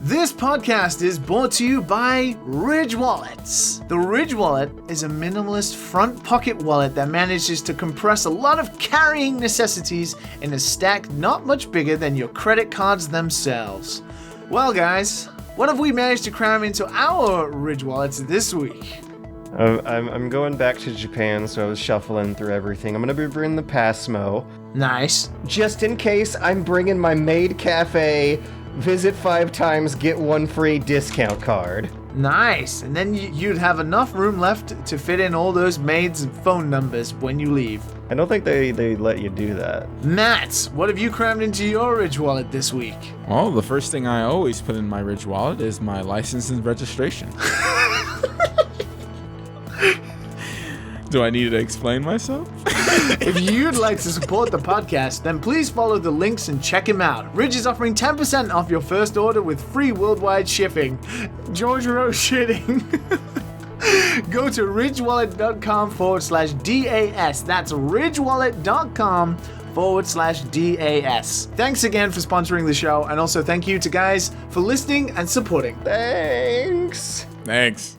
This podcast is brought to you by Ridge Wallets. The Ridge Wallet is a minimalist front pocket wallet that manages to compress a lot of carrying necessities in a stack not much bigger than your credit cards themselves. Well guys, what have we managed to cram into our Ridge Wallets this week? I'm going back to Japan, so I was shuffling through everything. I'm going to be bringing the Passmo. Nice. Just in case, I'm bringing my Maid Cafe visit 5 times, get 1 free discount card. Nice. And then you'd have enough room left to fit in all those maids' phone numbers when you leave. I don't think they let you do that. Matt, what have you crammed into your Ridge Wallet this week? Well, the first thing I always put in my Ridge Wallet is my license and registration. Do I need to explain myself? If you'd like to support the podcast, then please follow the links and check him out. Ridge is offering 10% off your first order with free worldwide shipping. George Rowe shitting. Go to ridgewallet.com/DAS. That's ridgewallet.com/DAS. Thanks again for sponsoring the show, and also thank you to guys for listening and supporting. Thanks. Thanks.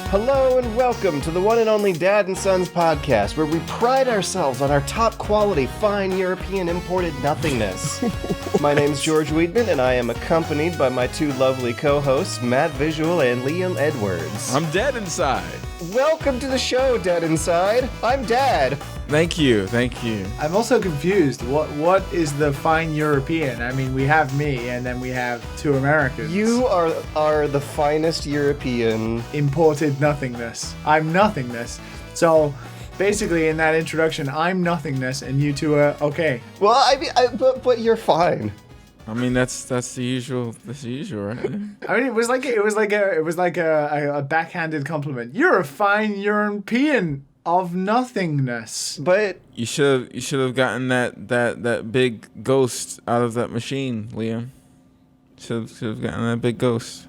Hello and welcome to the one and only Dad and Sons podcast, where we pride ourselves on our top quality, fine European imported nothingness. My name's George Weedman, and I am accompanied by my 2 lovely co-hosts, Matt Visual and Liam Edwards. I'm dead inside. Welcome to the show, Dead Inside. I'm Dad. Thank you. I'm also confused. What is the fine European? I mean, we have me, and then we have 2 Americans. You are the finest European. Imported nothingness. I'm nothingness. So, basically, in that introduction, I'm nothingness, and you 2 are okay. Well, I mean, but you're fine. I mean, that's the usual. That's the usual, right? I mean, it was like a backhanded compliment. You're a fine European of nothingness. But You should have gotten that big ghost out of that machine, Liam. Should have gotten that big ghost.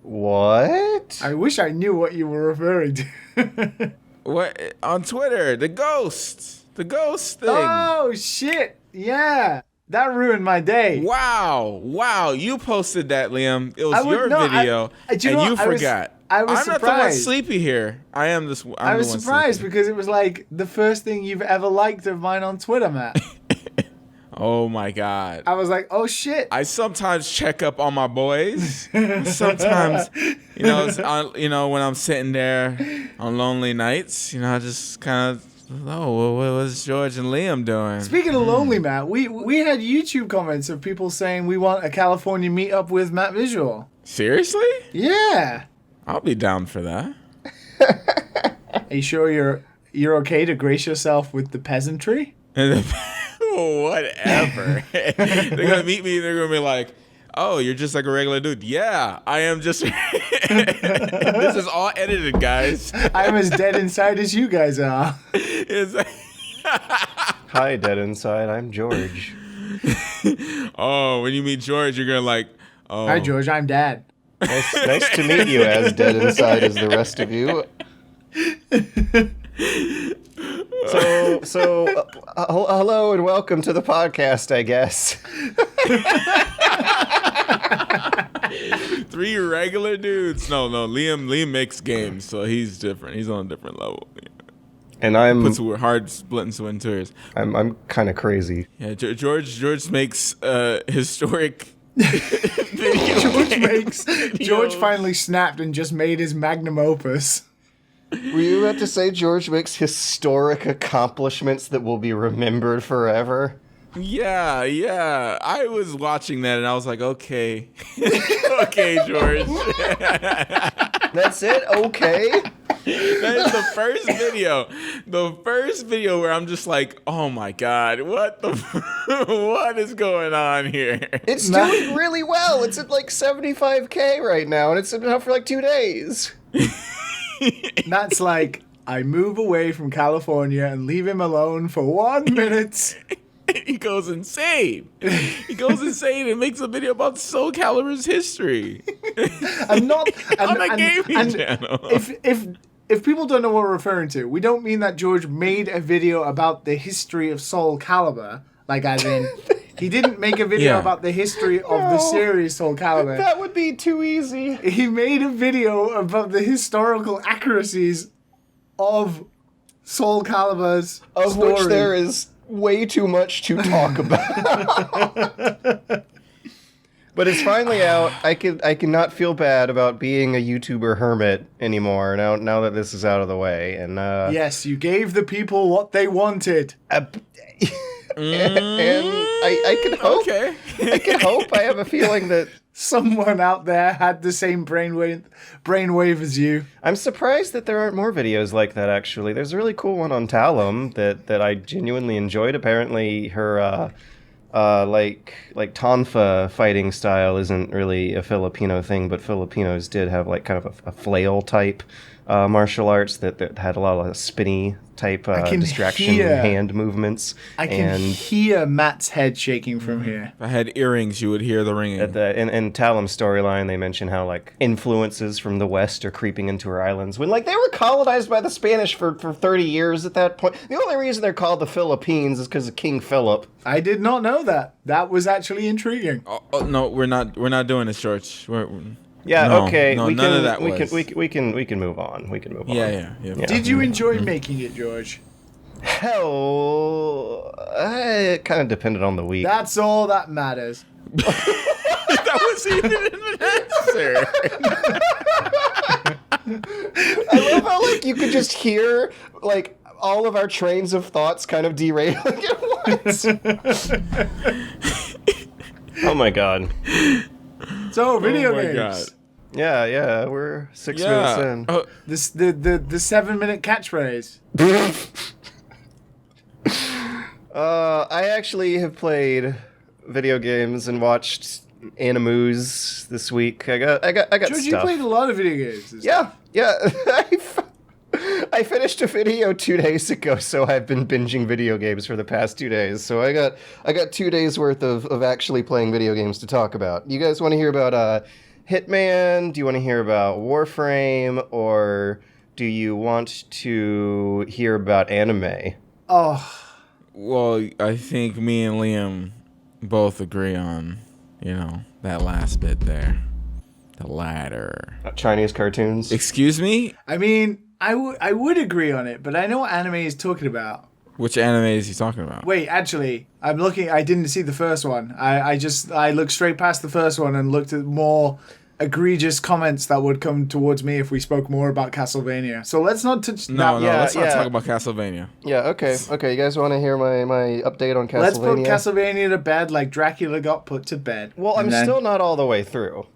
what? I wish I knew what you were referring to. What on Twitter? The ghost thing. Oh shit! Yeah, that ruined my day. Wow! You posted that, Liam. It was your video, and you forgot. I was I'm surprised. not the one sleepy here. I am this. I was surprised because it was like the first thing you've ever liked of mine on Twitter, Matt. Oh my God. I was like, oh shit. I sometimes check up on my boys. Sometimes, when I'm sitting there on lonely nights, I just kind of, what's George and Liam doing? Speaking of lonely, Matt, we had YouTube comments of people saying we want a California meetup with Matt Visual. Seriously? Yeah. I'll be down for that. Are you sure you're okay to grace yourself with the peasantry? Whatever. They're gonna meet me. They're gonna be like, "Oh, you're just like a regular dude." Yeah, I am just. This is all edited, guys. I'm as dead inside as you guys are. Hi, Dead Inside. I'm George. Oh, when you meet George, you're gonna like, oh. Hi, George. I'm Dad. Nice to meet you, as Dead Inside as the rest of you. So, hello and welcome to the podcast, I guess. 3 regular dudes. No, Liam makes games, so he's different. He's on a different level. And I'm puts hard splitting winters. I'm kind of crazy. Yeah, George makes historic. George finally snapped and just made his magnum opus. Were you about to say George makes historic accomplishments that will be remembered forever? Yeah. I was watching that and I was like, okay. Okay, George. That's it? Okay? That is the first video. The first video where I'm just like, oh my God, what is going on here? It's doing really well. It's at like 75K right now, and it's been out for like 2 days. That's like, I move away from California and leave him alone for 1 minute. He goes insane. He goes insane and makes a video about Soul Calibur's history. And not On a gaming channel. If people don't know what we're referring to, we don't mean that George made a video about the history of Soul Calibur, like as in he didn't make a video about the history of the series Soul Calibur. That would be too easy. He made a video about the historical accuracies of Soul Calibur's Of story. which there is way too much to talk about. But it's finally out. I cannot feel bad about being a YouTuber hermit anymore now that this is out of the way. And Yes, you gave the people what they wanted. and I can hope. Okay. I can hope. I have a feeling that Someone out there had the same brainwave as you. I'm surprised that there aren't more videos like that. Actually, there's a really cool one on Talum that I genuinely enjoyed. Apparently, her like Tonfa fighting style isn't really a Filipino thing, but Filipinos did have like kind of a flail type martial arts that had a lot of spinny type distraction hand movements. I can hear Matt's head shaking from here. If I had earrings, you would hear the ringing. In Talum's storyline, they mention how like influences from the West are creeping into her islands when like they were colonized by the Spanish for 30 years at that point. The only reason they're called the Philippines is because of King Philip. I did not know that. That was actually intriguing. Oh, no, we're not doing this, George. Yeah, No, okay. no, we none can, of that we was. can move on. We can move on. Yeah. Did you enjoy making it, George? Hell, it kind of depended on the week. That's all that matters. That was even an answer. I love how like you could just hear like all of our trains of thoughts kind of derailing at once. Oh my god. So, video my games. God. Yeah, we're 6 minutes in. Oh, The 7-minute catchphrase. I actually have played video games and watched animus this week. I got George, stuff. you played a lot of video games. Yeah. I finished a video 2 days ago, so I've been binging video games for the past 2 days. So I got 2 days worth of actually playing video games to talk about. You guys want to hear about Hitman? Do you want to hear about Warframe? Or do you want to hear about anime? Oh, well, I think me and Liam both agree on, that last bit there. The latter. Chinese cartoons? Excuse me? I mean, I would agree on it, but I know what anime he's talking about. Which anime is he talking about? Wait, actually, I'm looking. I didn't see the first one. I looked straight past the first one and looked at more egregious comments that would come towards me if we spoke more about Castlevania. So let's not touch that. Let's not talk about Castlevania. Yeah, okay. You guys want to hear my update on Castlevania? Let's put Castlevania to bed like Dracula got put to bed. Well, I'm still not all the way through.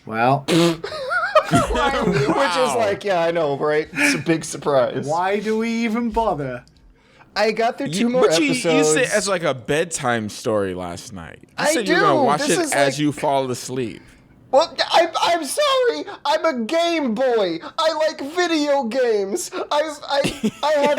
Well... Which is like, yeah, I know, right? It's a big surprise. Why do we even bother? I got through two more episodes. You said it as like a bedtime story last night. You I said you were going to watch This it is as like- you fall asleep. Well, I'm sorry. I'm a Game Boy. I like video games. I have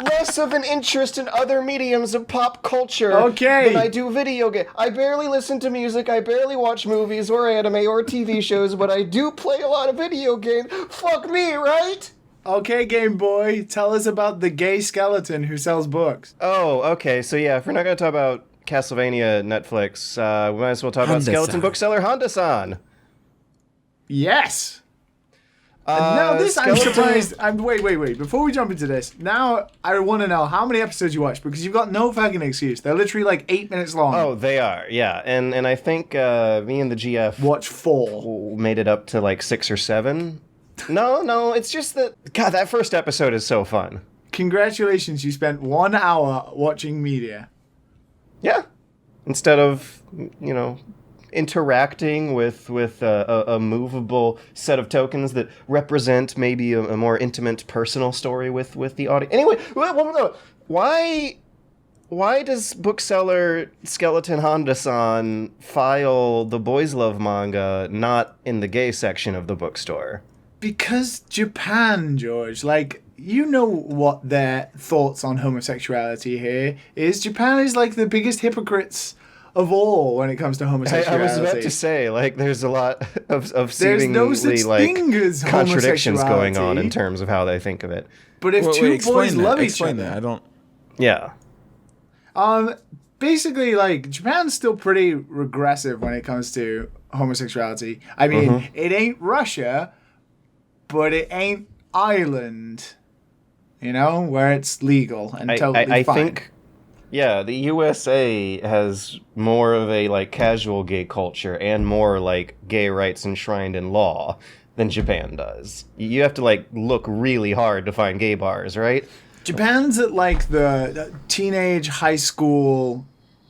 less of an interest in other mediums of pop culture than I do video game. I barely listen to music. I barely watch movies or anime or TV shows, but I do play a lot of video games. Fuck me, right? Okay, Game Boy, tell us about the gay skeleton who sells books. Oh, okay. So yeah, if we're not going to talk about Castlevania Netflix, we might as well talk about Skeleton Bookseller Honda-san. Yes. Now this, I'm surprised. Wait. Before we jump into this, now I want to know how many episodes you watched, because you've got no fucking excuse. They're literally like 8 minutes long. Oh, they are, yeah. And I think me and the GF watch 4. Made it up to like 6 or 7. No, it's just that, God, that first episode is so fun. Congratulations, you spent 1 hour watching media. Yeah. Instead of, interacting with a movable set of tokens that represent maybe a more intimate personal story with the audience. Anyway, why does bookseller Skeleton Honda-san file the Boys Love manga not in the gay section of the bookstore? Because Japan, George, like, you know what their thoughts on homosexuality here is. Japan is like the biggest hypocrites of all when it comes to homosexuality. I was about to say, like, there's a lot of There's seemingly no such like thing as contradictions going on in homosexuality. terms of how they think of it. But if two boys love each Explain that. other, I don't. Yeah. basically, like, Japan's still pretty regressive when it comes to homosexuality. I mean, it ain't Russia, but it ain't Ireland, you know, where it's legal and totally I fine. think, yeah, the USA has more of a like casual gay culture and more like gay rights enshrined in law than Japan does. You have to like look really hard to find gay bars, right? Japan's at like the teenage high school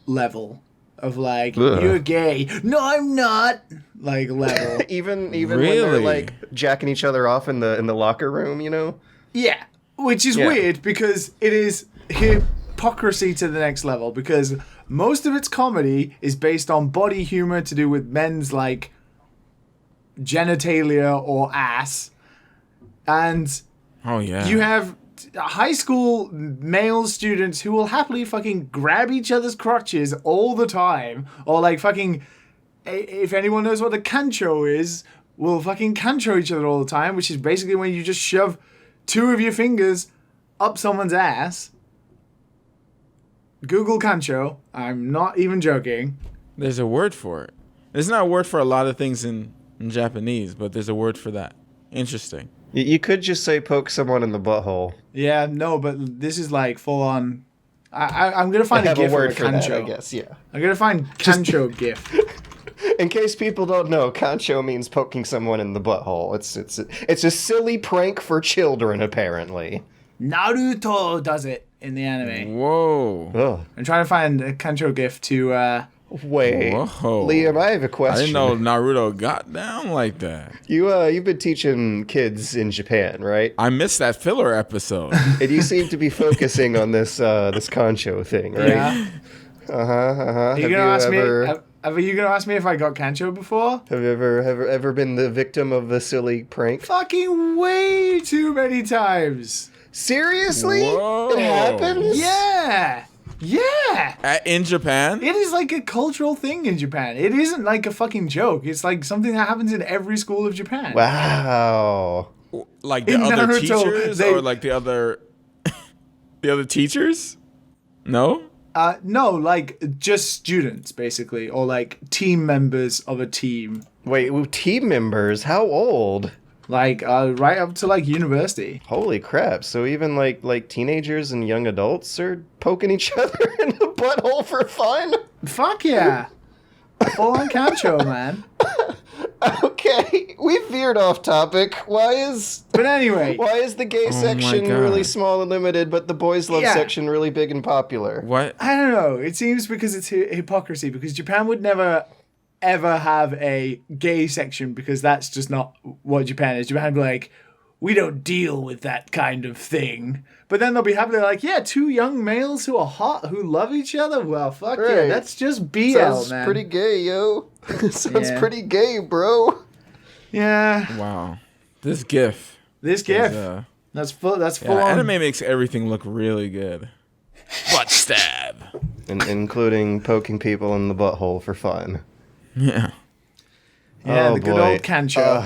level of like, Ugh. you're gay. No, I'm not. Like level. even when they're Really? like jacking each other off in the locker room, you know? Yeah, which is Yeah. weird because it is hypocrisy to the next level, because most of its comedy is based on body humor to do with men's like genitalia or ass, and Oh yeah. you have high school male students who will happily fucking grab each other's crotches all the time, or like fucking, if anyone knows what a kancho is, will fucking kancho each other all the time, which is basically when you just shove two of your fingers up someone's ass. Google kancho. I'm not even joking. There's a word for it. There's not a word for a lot of things in Japanese, but there's a word for that. Interesting. You could just say poke someone in the butthole. Yeah, no, but this is like full on. I'm gonna I find a have a gif word of a for that, kancho. I guess, yeah. I'm gonna find kancho gif. In case people don't know, kancho means poking someone in the butthole. It's a silly prank for children, apparently. Naruto does it in the anime. Whoa. Ugh. I'm trying to find a kancho gif to. Wait, Whoa. Liam, I have a I question. didn't know Naruto got down like that. You've been teaching kids in Japan, right? I missed that filler episode. And you seem to be focusing on this kancho thing, right? Yeah. Are you gonna ask me? Are you gonna ask me if I got kancho before? Have you ever been the victim of a silly prank? Fucking way too many times. Seriously? Whoa. It happens? Yeah. Yeah. In Japan? It is like a cultural thing in Japan. It isn't like a fucking joke. It's like something that happens in every school of Japan. Wow. Like the In other Naruto, teachers or like the other teachers? No? No, like just students basically, or like team members of a team. Wait, team members? How old? Like right up to like university. Holy crap! So even like teenagers and young adults are poking each other in the butthole for fun? Fuck yeah. Full on kancho, man. Okay, we veered off topic. But anyway, why is the gay my section God. really small and limited, but the boys love Yeah. section really big and popular? What? I don't know. It seems because it's hypocrisy, because Japan would never ever have a gay section, because that's just not what Japan is. Japan would be like, we don't deal with that kind of thing. But then they'll be happy. They're like, yeah, two young males who are hot, who love each other. Well, fuck yeah, Right. that's just BL, Sounds man. pretty gay, yo. Sounds Yeah. pretty gay, bro. Yeah, Wow. This GIF. this is, gif. That's full. That's yeah, full on. anime makes everything look really good. Butt stab. Including poking people in the butthole for fun. Yeah. Yeah, Oh, the good boy. old kancho.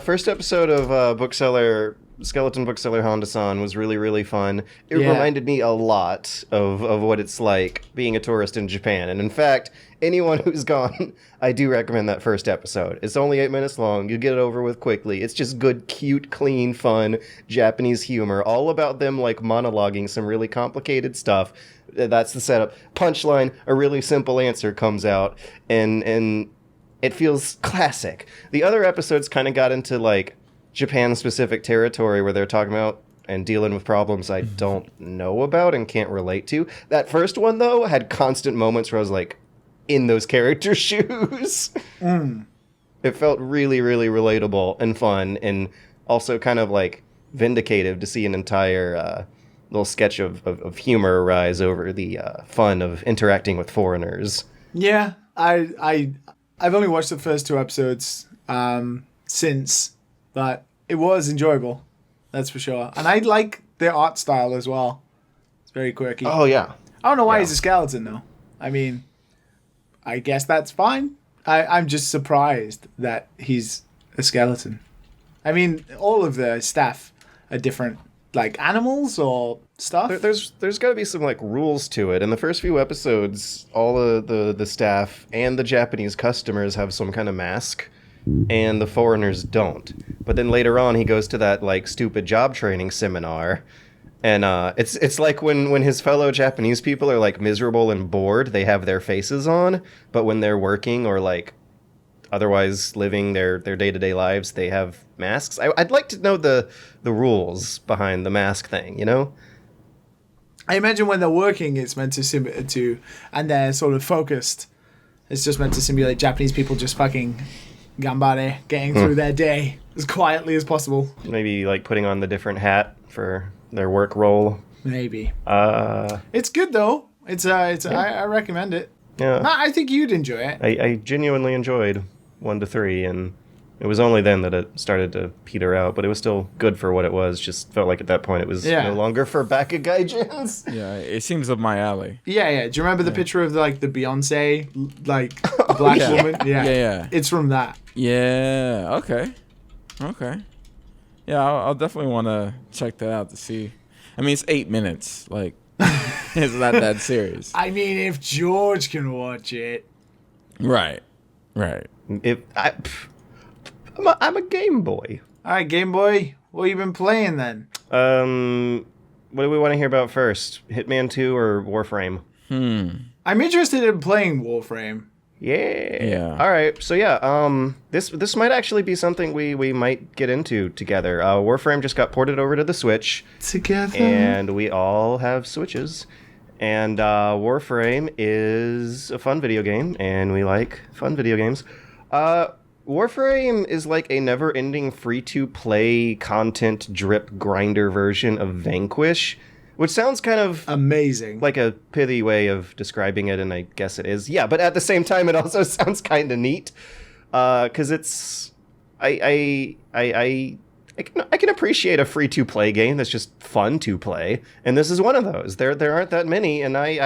First episode of Bookseller, Skeleton Bookseller Honda-san was really, really fun. It Yeah. reminded me a lot of what it's like being a tourist in Japan. And in fact, anyone who's gone, I do recommend that first episode. It's only 8 minutes long. You get it over with quickly. It's just good, cute, clean, fun Japanese humor, all about them like monologuing some really complicated stuff. That's the setup. Punchline, a really simple answer comes out, and it feels classic. The other episodes kind of got into like Japan-specific territory where they're talking about and dealing with problems I don't know about and can't relate to. That first one, though, had constant moments where I was like in those characters' shoes. It felt really, really relatable and fun, and also kind of like vindicative to see an entire little sketch of humor arise over the fun of interacting with foreigners. Yeah, I've only watched the first two episodes since, but it was enjoyable. That's for sure. And I like their art style as well. It's very quirky. Oh yeah. I don't know why Yeah. he's a skeleton though. I mean, I guess that's fine. I'm just surprised that he's a skeleton. I mean, all of the staff are different, like animals or stuff. There's got to be some like rules to it. In the first few episodes, all the staff and the Japanese customers have some kind of mask, and the foreigners don't. But then later on, he goes to that like stupid job training seminar, and it's like when his fellow Japanese people are like miserable and bored, they have their faces on, but when they're working or like otherwise living their day-to-day lives, they have masks. I'd like to know the rules behind the mask thing, you know? I imagine when they're working, it's meant to and they're sort of focused. It's just meant to simulate Japanese people just fucking gambare, getting through their day as quietly as possible. Maybe like putting on the different hat for their work role. Maybe. It's good though. I recommend it. Yeah. I think you'd enjoy it. I genuinely enjoyed 1 to 3, and it was only then that it started to peter out, but it was still good for what it was. Just felt like at that point it was no longer for Bakugaijins. Yeah, it seems up my alley. Yeah. Do you remember the picture of the Beyonce black woman? Yeah. It's from that. Yeah. Okay. Yeah, I'll definitely want to check that out to see. I mean, it's 8 minutes. Like, it's not that serious. I mean, if George can watch it. Right. I'm a Game Boy. All right, Game Boy, what have you been playing then? What do we want to hear about first? Hitman 2 or Warframe? I'm interested in playing Warframe. Yeah. All right. So yeah, this might actually be something we might get into together. Warframe just got ported over to the Switch. Together. And we all have Switches. And Warframe is a fun video game, and we like fun video games. Warframe is like a never-ending free-to-play content drip grinder version of Vanquish, which sounds kind of amazing, like a pithy way of describing it, and I guess it is. Yeah, but at the same time, it also sounds kind of neat, because it's I can appreciate a free-to-play game that's just fun to play, and this is one of those. There aren't that many, and I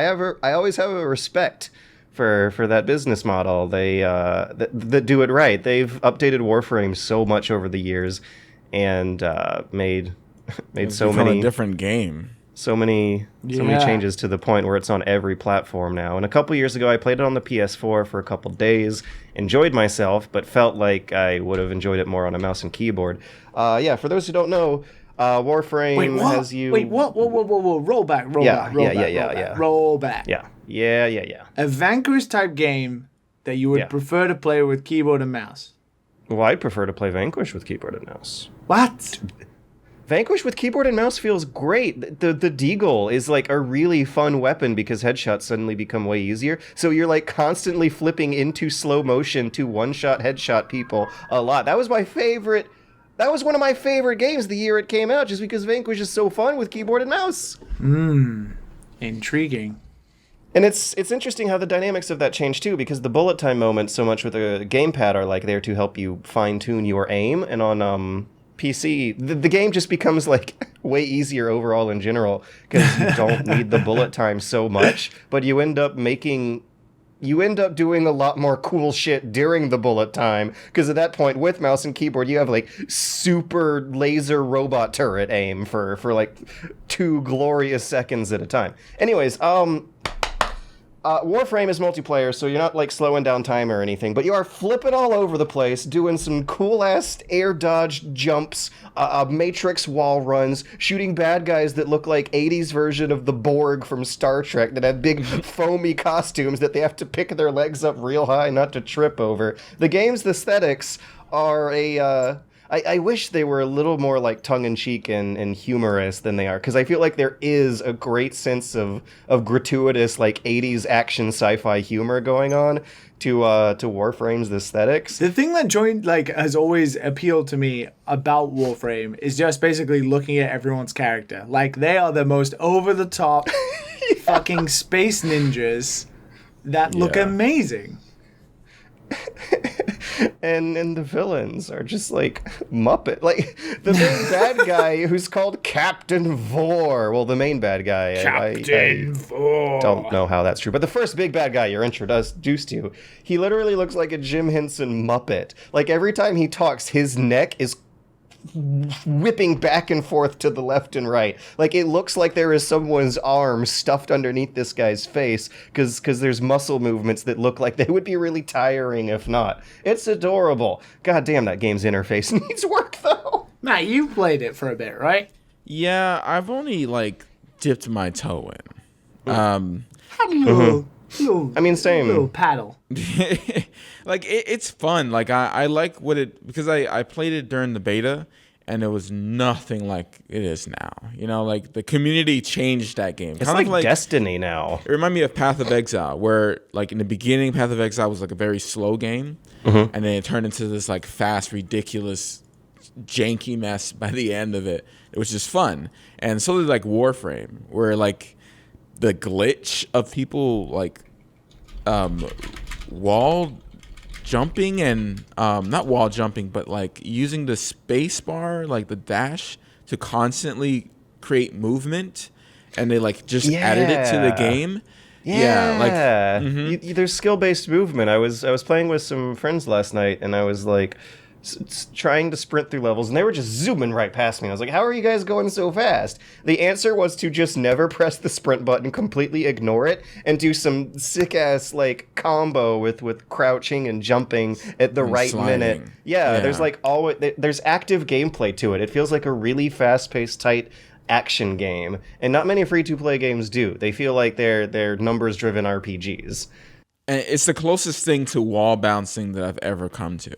always have a respect for that business model. They that do it right. They've updated Warframe so much over the years, and made so many a different game. So many changes to the point where it's on every platform now. And a couple years ago, I played it on the PS4 for a couple days, enjoyed myself, but felt like I would have enjoyed it more on a mouse and keyboard. For those who don't know, Warframe has you... Wait, what? Whoa. Roll back. Roll back. Yeah. A Vanquish type game that you would prefer to play with keyboard and mouse. Well, I'd prefer to play Vanquish with keyboard and mouse. What? Vanquish with keyboard and mouse feels great. The deagle is like a really fun weapon because headshots suddenly become way easier. So you're like constantly flipping into slow motion to one-shot headshot people a lot. That was my favorite. That was one of my favorite games the year it came out, just because Vanquish is so fun with keyboard and mouse. Intriguing. And it's interesting how the dynamics of that change too, because the bullet time moments so much with a gamepad are like there to help you fine-tune your aim, and on PC, the game just becomes like way easier overall in general because you don't need the bullet time so much, but you end up doing a lot more cool shit during the bullet time because at that point with mouse and keyboard you have like super laser robot turret aim for like 2 glorious seconds at a time. Anyways, Warframe is multiplayer, so you're not like slowing down time or anything, but you are flipping all over the place, doing some cool-ass air dodge jumps, matrix wall runs, shooting bad guys that look like 80s version of the Borg from Star Trek that have big foamy costumes that they have to pick their legs up real high not to trip over. The game's aesthetics are I wish they were a little more like tongue-in-cheek and humorous than they are, because I feel like there is a great sense of gratuitous like 80s action sci-fi humor going on to Warframe's aesthetics. The thing that has always appealed to me about Warframe is just basically looking at everyone's character. Like, they are the most over-the-top fucking space ninjas that look amazing. and the villains are just like Muppet. Like the main bad guy who's called Captain Vor. Well, the main bad guy. Captain Vor. Don't know how that's true, but the first big bad guy you're introduced to, he literally looks like a Jim Henson Muppet. Like every time he talks, his neck is whipping back and forth to the left and right. Like it looks like there is someone's arm stuffed underneath this guy's face because there's muscle movements that look like they would be really tiring if not. It's adorable. God damn, that game's interface needs work though. Matt, you played it for a bit, right? Yeah, I've only like dipped my toe in. How do you I mean, same. little paddle? Like it's fun. Like I like what it, because I played it during the beta and it was nothing like it is now. You know, like the community changed that game. It's like Destiny now. It reminded me of Path of Exile, where like in the beginning, Path of Exile was like a very slow game, and then it turned into this like fast, ridiculous, janky mess by the end of it. It was just fun. And so did like Warframe, where like the glitch of people like wall jumping and not wall jumping, but like using the space bar, like the dash, to constantly create movement, and they like just added it to the game. There's skill-based movement. I was playing with some friends last night, and I was like trying to sprint through levels, and they were just zooming right past me. I was like, how are you guys going so fast? The answer was to just never press the sprint button, completely ignore it, and do some sick-ass like combo with crouching and jumping at the right sliding. minute. Yeah, there's like there's active gameplay to it. It feels like a really fast-paced, tight action game, and not many free-to-play games do. They feel like they're numbers-driven RPGs. And it's the closest thing to wall bouncing that I've ever come to.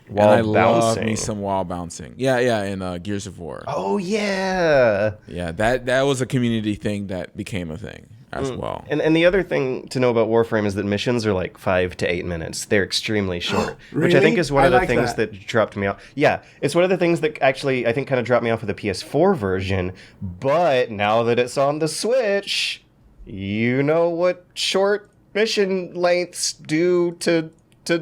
Wall bouncing. Love me some wall bouncing. Yeah, in Gears of War. Oh yeah. Yeah, that was a community thing that became a thing as well. And the other thing to know about Warframe is that missions are like 5 to 8 minutes. They're extremely short, Really? which I think is one of the like things that dropped me off. Yeah, it's one of the things that actually I think kind of dropped me off of the PS4 version. But now that it's on the Switch, you know what short mission lengths do to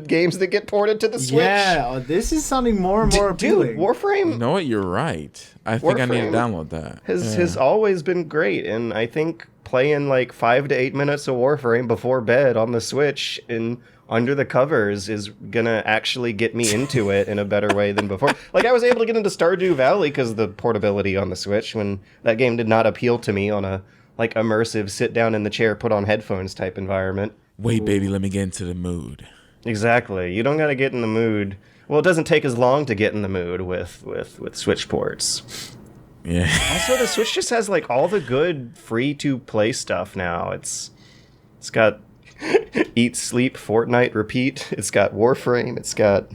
games that get ported to the Switch. Yeah, this is sounding more and more appealing. Dude, Warframe... You know what? You're right. I think I need to download that. Has always been great, and I think playing like 5 to 8 minutes of Warframe before bed on the Switch and under the covers is gonna actually get me into it in a better way than before. Like, I was able to get into Stardew Valley because of the portability on the Switch, when that game did not appeal to me on a like immersive sit down in the chair, put on headphones type environment. Wait, baby, let me get into the mood. Exactly. You don't got to get in the mood. Well, it doesn't take as long to get in the mood with Switch ports. Yeah. Also, the Switch just has like all the good free-to-play stuff now. It's got Eat, Sleep, Fortnite, Repeat. It's got Warframe. It's got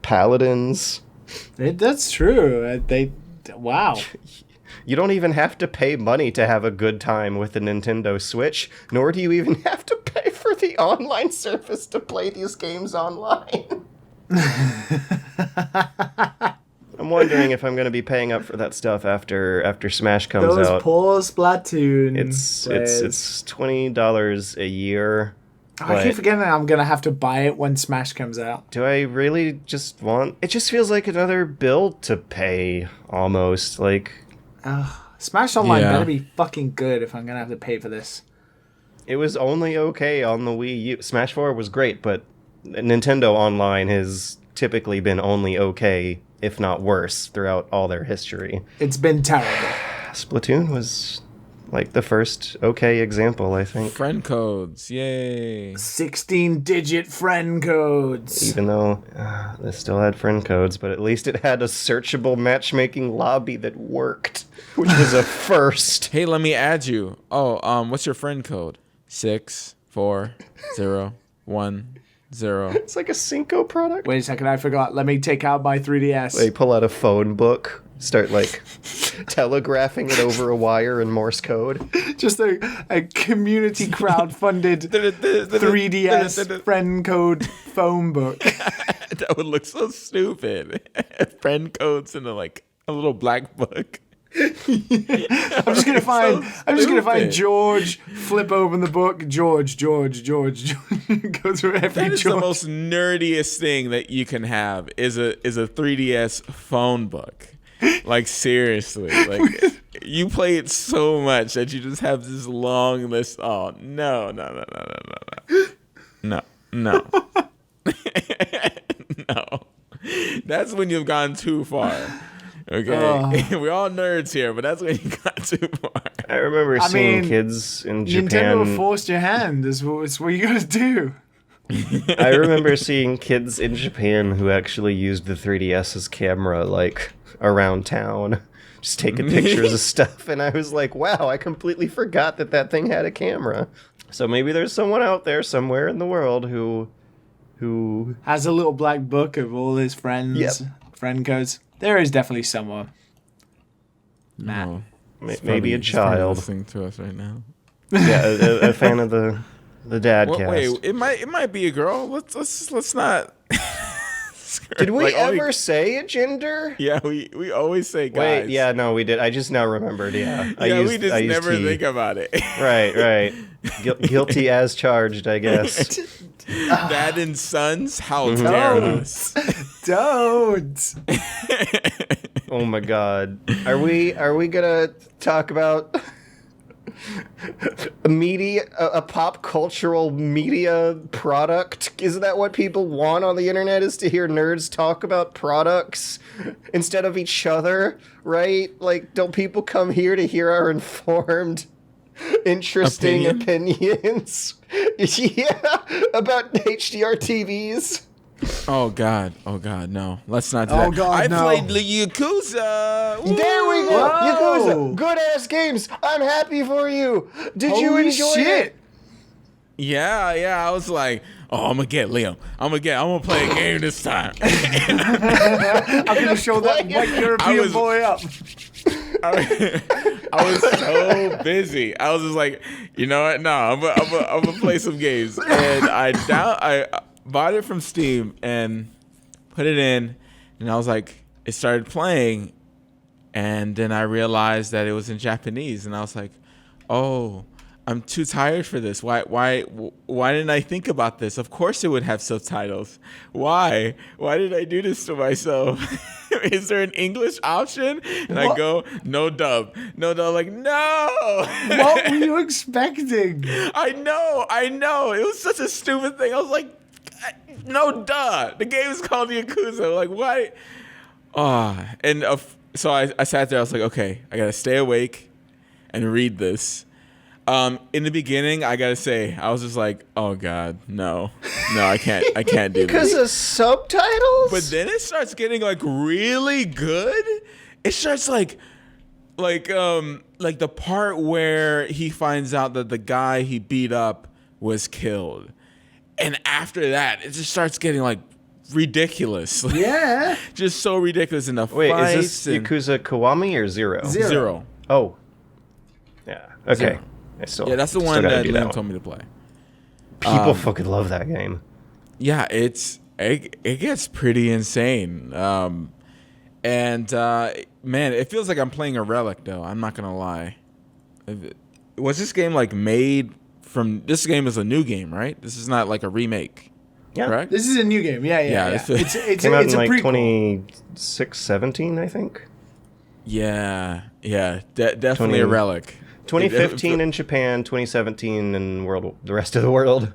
Paladins. That's true. Wow. You don't even have to pay money to have a good time with the Nintendo Switch, nor do you even have to pay for the online service to play these games online. I'm wondering if I'm going to be paying up for that stuff after Smash comes out. Those poor Splatoon. It's $20 a year. I keep forgetting that I'm going to have to buy it when Smash comes out. Do I really just want... It just feels like another bill to pay, almost. Like... Smash Online better be fucking good if I'm going to have to pay for this. It was only okay on the Wii U. Smash 4 was great, but Nintendo Online has typically been only okay, if not worse, throughout all their history. It's been terrible. Splatoon was like the first okay example, I think. Friend codes, yay. 16-digit friend codes. Even though they still had friend codes, but at least it had a searchable matchmaking lobby that worked, which was a first. Hey, let me add you. Oh, what's your friend code? 64010. It's like a Cinco product. Wait a second, I forgot. Let me take out my 3DS. They pull out a phone book, start like telegraphing it over a wire in Morse code. Just a community crowd-funded 3DS friend code phone book. That would look so stupid. Friend codes in a little black book. I'm just gonna find George. Flip open the book. George. Go through every. That is George. the most nerdiest thing that you can have. Is a 3DS phone book. Like seriously, like you play it so much that you just have this long list. Oh no. No. That's when you've gone too far. Okay, we're all nerds here, but that's when you got too far. I remember seeing kids in Japan. Nintendo forced your hand. It's what you gotta do. I remember seeing kids in Japan who actually used the 3DS as camera, like around town, just taking pictures of stuff, and I was like, wow, I completely forgot that thing had a camera. So maybe there's someone out there somewhere in the world who has a little black book of all his friends, friend codes. There is definitely someone. Matt. Oh, maybe a child listening to us right now. Yeah, a fan of the Dadcast. Wait, it might be a girl. Let's not. Did we ever say a gender? Yeah, we always say guys. Wait, yeah, no, we did. I just now remembered. Yeah, we just never think about it. Right. Guilty as charged, I guess. Dad and sons, how dare us? Don't. Oh my God, are we gonna talk about a pop cultural media product? Isn't that what people want on the internet, is to hear nerds talk about products instead of each other, right? Like, don't people come here to hear our informed, interesting opinions? Yeah, about HDR TVs. Oh God, no. Let's not do Oh, that. God, I no. played the Yakuza. Woo! There we go. Whoa. Yakuza. Good ass games. I'm happy for you. Did you Holy enjoy shit. it? Yeah. I was like, oh, I'm gonna get Liam. I'm gonna play a game this time. I'm gonna show that white European boy up. I was so busy. I was just like, you know what? No, I'm gonna play some games, and I bought it from Steam and put it in, and I was like, it started playing, and then I realized that it was in Japanese, and I was like, oh, I'm too tired for this. Why didn't I think about this? Of course it would have subtitles. Why did I do this to myself? Is there an English option? And I go, no dub. Like, no. What were you expecting? I know. It was such a stupid thing. I was like, no, duh. The game is called Yakuza. Like, why? So I sat there. I was like, okay, I gotta stay awake and read this. In the beginning, I gotta say, I was just like, oh God, no, I can't do this. Because of subtitles? But then it starts getting like really good. It starts like the part where he finds out that the guy he beat up was killed. And after that, it just starts getting like ridiculous. Yeah. Just so ridiculous in the Wait, fights. is this Yakuza Kiwami or Zero? Zero. Oh. Yeah. Okay. Zero. Yeah, that's the one that Liam told me to play. People fucking love that game. Yeah, it gets pretty insane. Man, it feels like I'm playing a relic though. I'm not gonna lie. Was this game like made from? This game is a new game, right? This is not like a remake. Yeah. Right? This is a new game. Yeah. It's Came out it's in a like prequel. 2017, I think. Yeah. Definitely a relic. 2015 in Japan, 2017 in the rest of the world.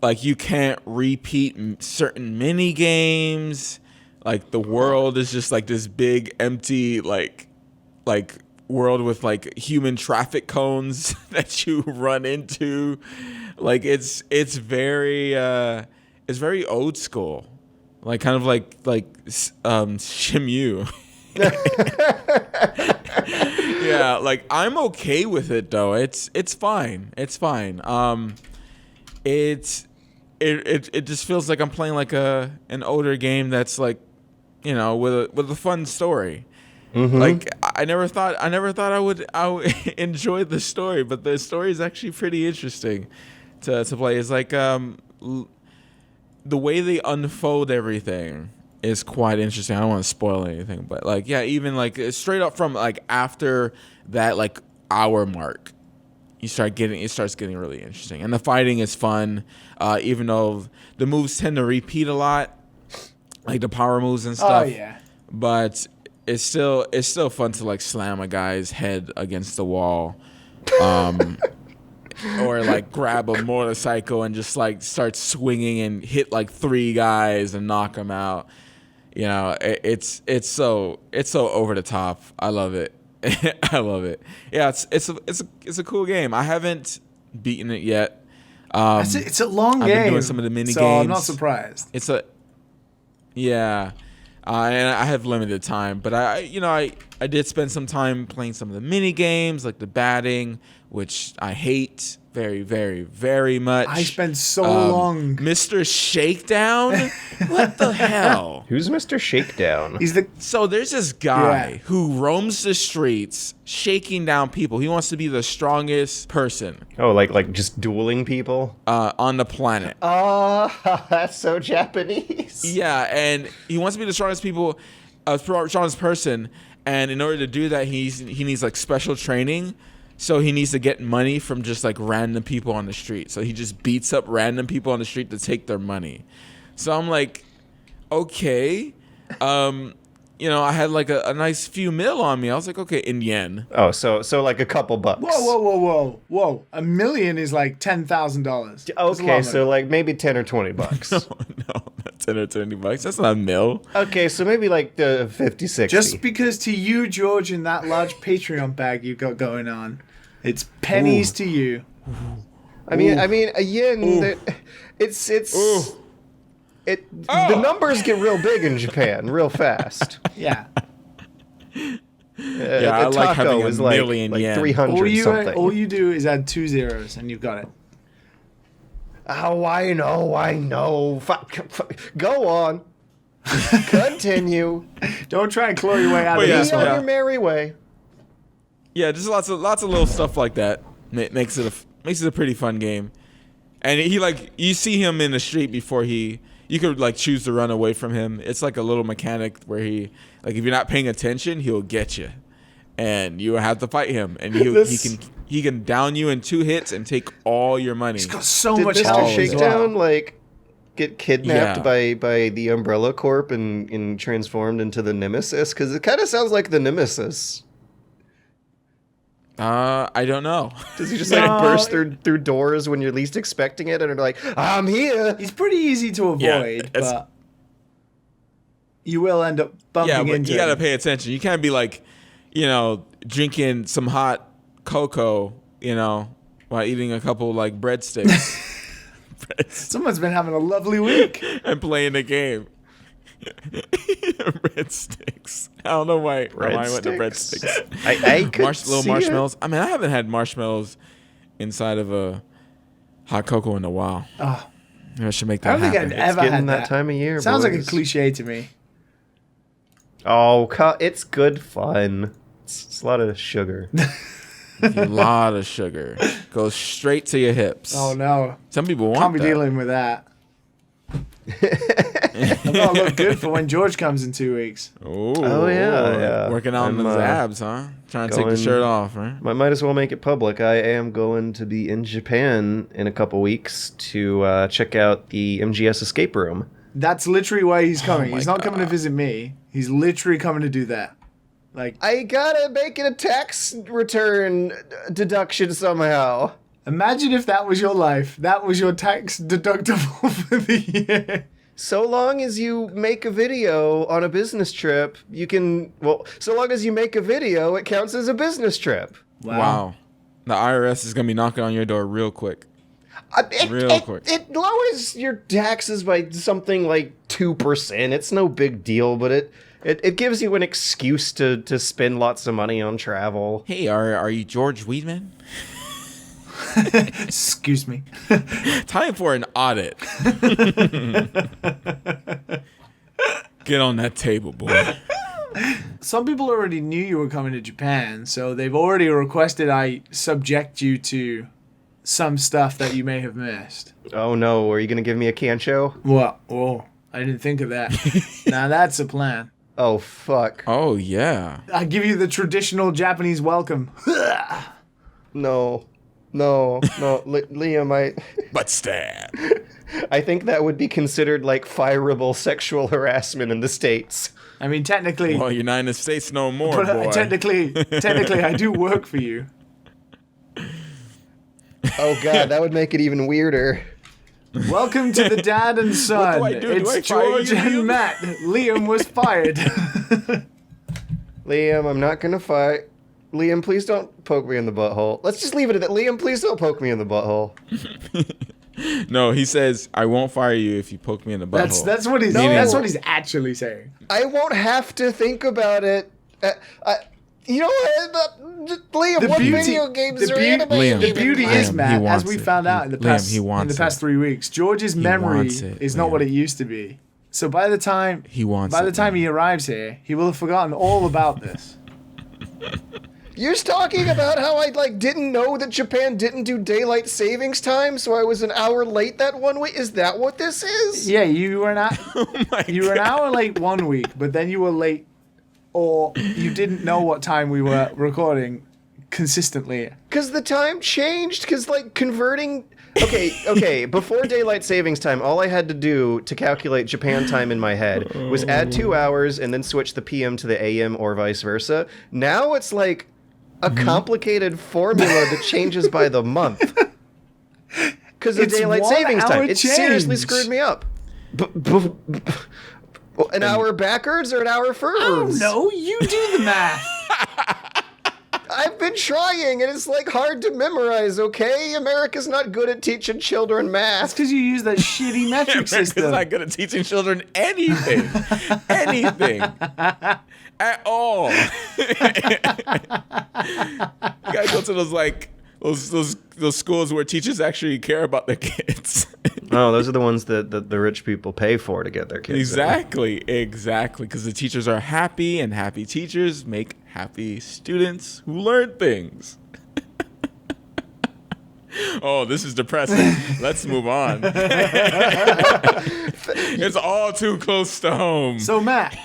Like, you can't repeat certain mini games. Like, the world is just like this big empty like world with like human traffic cones that you run into. Like, it's very old school. Like, kind of like Shimu. Yeah, like, I'm okay with it though. It's fine. It just feels like I'm playing like an older game that's like, you know, with a fun story. Mm-hmm. Like, I never thought I would enjoy the story, but the story is actually pretty interesting to play. It's like the way they unfold everything. is quite interesting. I don't want to spoil anything, but like, yeah, even like straight up from like after that like hour mark, it starts getting really interesting, and the fighting is fun. Even though the moves tend to repeat a lot, like the power moves and stuff. Oh yeah. But it's still fun to like slam a guy's head against the wall, or like grab a motorcycle and just like start swinging and hit like 3 guys and knock them out. You know, it's so over the top. I love it. I love it. Yeah, it's a cool game. I haven't beaten it yet. It's a long game. I've been doing some of the mini so games. I'm not surprised. Yeah, and I have limited time, but I did spend some time playing some of the mini games, like the batting, which I hate very, very, very much. I spent so long. Mr. Shakedown? What the hell? Who's Mr. Shakedown? So there's this guy Yeah. who roams the streets shaking down people. He wants to be the strongest person Oh, like just dueling people? on the planet. Oh, that's so Japanese. Yeah, and he wants to be the strongest person, and in order to do that, he needs like special training. So he needs to get money from just like random people on the street. So he just beats up random people on the street to take their money. So I'm like, okay, I had like a nice few mil on me. I was like, okay, in yen. Oh, so like a couple bucks. Whoa! $1 million is like $10,000. Okay, so like maybe 10 or 20 bucks. No, not 10 or 20 bucks. That's not a mil. Okay, so maybe like 50, 60. Just because to you, George, in that large Patreon bag you got going on, it's pennies to you. I mean, a yen. The numbers get real big in Japan real fast. Yeah. I like having a million yen. 300 something. All you do is add 2 zeros and you've got it. Oh, I know. Go on. Continue. Don't try and claw your way out of Be this on one. your merry way. Yeah, just lots of little stuff like that makes it a pretty fun game. And you see him in the street before you could like choose to run away from him. It's like a little mechanic where if you're not paying attention, he'll get you, and you have to fight him, and he can down you in 2 hits and take all your money. He's got so Did much Mr. health as Shakedown well. get kidnapped Yeah. by the Umbrella Corp and transformed into the Nemesis? Because it kind of sounds like the Nemesis. I don't know. Does he just No. burst through doors when you're least expecting it, and are like, I'm here? He's pretty easy to avoid, it's- but you will end up bumping Yeah, but into you gotta him. pay attention. You can't be like, drinking some hot cocoa, while eating a couple like breadsticks Someone's been having a lovely week. and playing the game. Breadsticks. I don't know why I went to breadsticks. I could Little see marshmallows. it. I mean, I haven't had marshmallows inside of a hot cocoa in a while. Oh, Maybe I should make I that don't think happen. I'd ever getting had that time of year, Sounds like a boys. cliche to me. Oh, it's good fun. It's a lot of sugar. A lot of sugar goes straight to your hips. Oh no, Some people want can't be that. dealing with that. I'm gonna look good for when George comes in 2 weeks. Oh, yeah. Working out I'm, those abs, huh? Trying to take the going- shirt off, right? Might as well make it public. I am going to be in Japan in a couple weeks to check out the MGS escape room. That's literally why he's coming. my He's not coming to God. visit me. He's literally coming to do that. Like, I gotta make it a tax return deduction somehow. imagine if that was your life. That was your tax deductible for the year. So long as you make a video on a business trip, you can... Well, so long as you make a video, it counts as a business trip. Wow. The IRS is going to be knocking on your door real quick. Real quick. It lowers your taxes by something like 2%. It's no big deal, but it gives you an excuse to spend lots of money on travel. Hey, are you George Weidman? Excuse me. Time for an audit. Get on that table, boy. Some people already knew you were coming to Japan, so they've already requested I subject you to some stuff that you may have missed. Oh no, are you gonna give me a cancho? What? Oh. I didn't think of that. Now that's a plan. Oh, fuck. Oh, yeah. I give you the traditional Japanese welcome. No. Liam, But stab. I think that would be considered like fireable sexual harassment in the States. I mean, technically, Well, you're not in the States no more, but boy. technically, I do work for you. Oh god, that would make it even weirder. Welcome to the Dad and Son. What do I do? Do I It's fire George you, and Liam? Matt. Liam was fired. Liam, I'm not gonna fight. Liam, please don't poke me in the butthole. Let's just leave it at that. Liam, please don't poke me in the butthole. No, he says, I won't fire you if you poke me in the butthole. That's what he's. No. That's what he's actually saying. I won't have to think about it. You know what, Liam? What video games are anime? Liam, The beauty Liam, is, he Matt, as wants we it. found out in the Liam, past 3 weeks, George's memory wants it, is not Liam. what it used to be. So by the time He wants it, time Liam. he arrives here, he will have forgotten all about this. You're talking about how I didn't know that Japan didn't do daylight savings time, so I was an hour late that 1 week. Is that what this is? Yeah, you were not. You were an hour late 1 week, but then you were late, or you didn't know what time we were recording consistently. Because the time changed. Because converting. Okay. Before daylight savings time, all I had to do to calculate Japan time in my head was add 2 hours and then switch the PM to the AM or vice versa. Now it's like a complicated formula that changes by the month. Because of It's daylight 1 savings time. hour It seriously change. screwed me up. An hour backwards or an hour forwards? No, you do the math. I've been trying, and it's hard to memorize, okay? America's not good at teaching children That's math. because you use that shitty metric America's system. not good at teaching children anything. Anything. At all. You gotta go to those schools where teachers actually care about their kids. Oh, those are the ones that the rich people pay for to get their kids. Exactly. Because the teachers are happy, and happy teachers make happy students who learn things. Oh, this is depressing. Let's move on. It's all too close to home. So Matt,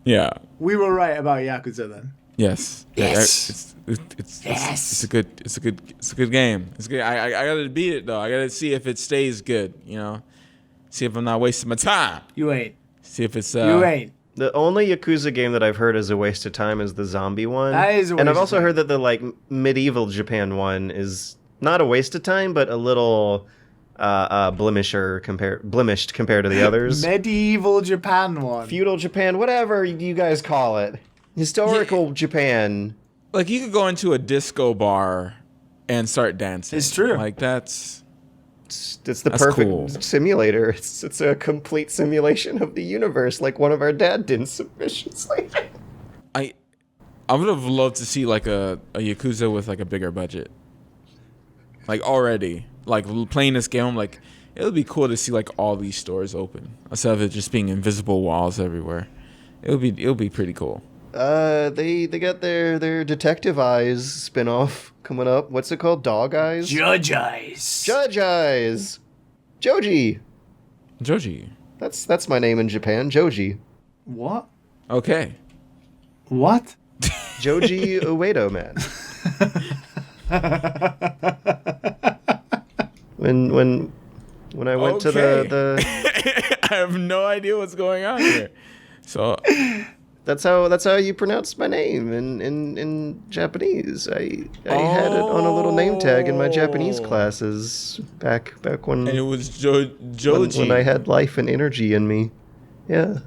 Yeah. we were right about Yakuza then. Yes. Yes. It's a good game. It's good. I gotta beat it though. I gotta see if it stays good. See if I'm not wasting my time. You ain't. See if it's You ain't. The only Yakuza game that I've heard is a waste of time is the zombie one. That is a and waste I've of also time. heard that the medieval Japan one is not a waste of time, but a little blemished compared to the others. Medieval Japan one. Feudal Japan, whatever you guys call it. Historical Japan. like you could go into a disco bar and start dancing. It's true. Like that's It's the That's perfect cool. simulator. It's a complete simulation of the universe, like one of our dad did submissions later. I would have loved to see like a Yakuza with like a bigger budget. Like already, like playing this game, I'm like it would be cool to see like all these stores open instead of it just being invisible walls everywhere. It would be pretty cool. They got their Detective Eyes spinoff coming up. What's it called? Dog Eyes? Judge Eyes. Judge Eyes. Joji. Joji. That's my name in Japan. Joji. What? Okay. What? Joji Uedo, man. When I went to Okay. the I have no idea what's going on here. So that's how you pronounce my name in Japanese. I had it on a little name tag in my Japanese classes back when and it was Joji. when I had life and energy in me. Yeah.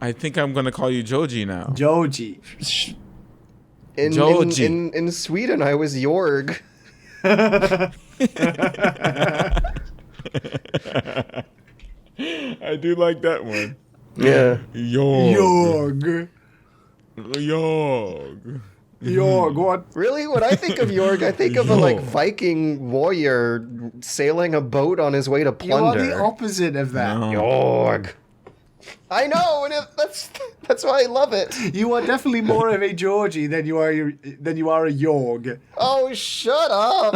I think I'm gonna call you Joji now. Joji. Joji. In Sweden, I was Jorg. I do like that one. Yeah. Yorg. Yorg. Yorg. Yorg, what? Really? When I think of Jorg, I think of a Jorg. Viking warrior sailing a boat on his way to You are plunder. the opposite of that. No. Jorg. I know, and that's why I love it. You are definitely more of a Georgie than you are a Yorg. Oh, shut up.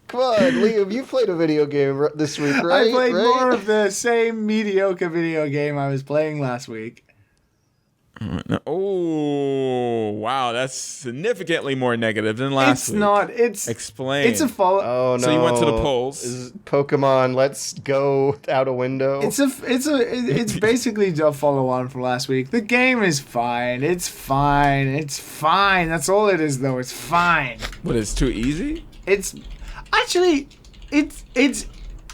Come on, Liam, you played a video game this week, right? I played right? more of the same mediocre video game I was playing last week. Oh, wow. That's significantly more negative than last week. It's not. Explain. It's a follow. Oh, no. So you went to the polls. Is Pokemon Let's Go out a window? It's basically a follow-on from last week. The game is fine. It's fine. That's all it is, though. It's fine. What, it's too easy? It's actually it's.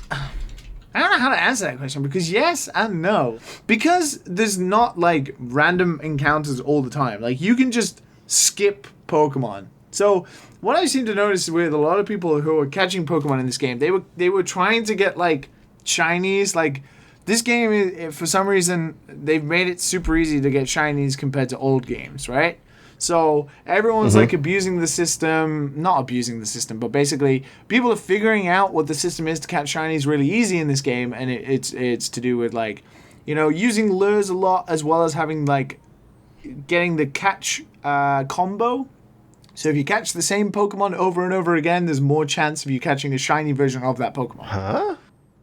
I don't know how to answer that question because yes and no. Because there's not like random encounters all the time. Like you can just skip Pokemon. So what I seem to notice with a lot of people who are catching Pokemon in this game, they were trying to get like shinies. Like this game is, for some reason, they've made it super easy to get shinies compared to old games, right? So everyone's like abusing the system, not abusing the system, but basically people are figuring out what the system is to catch shinies really easy in this game, and it's to do with like, you know, using lures a lot as well as having like getting the catch combo. So if you catch the same Pokemon over and over again, there's more chance of you catching a shiny version of that Pokemon. Huh?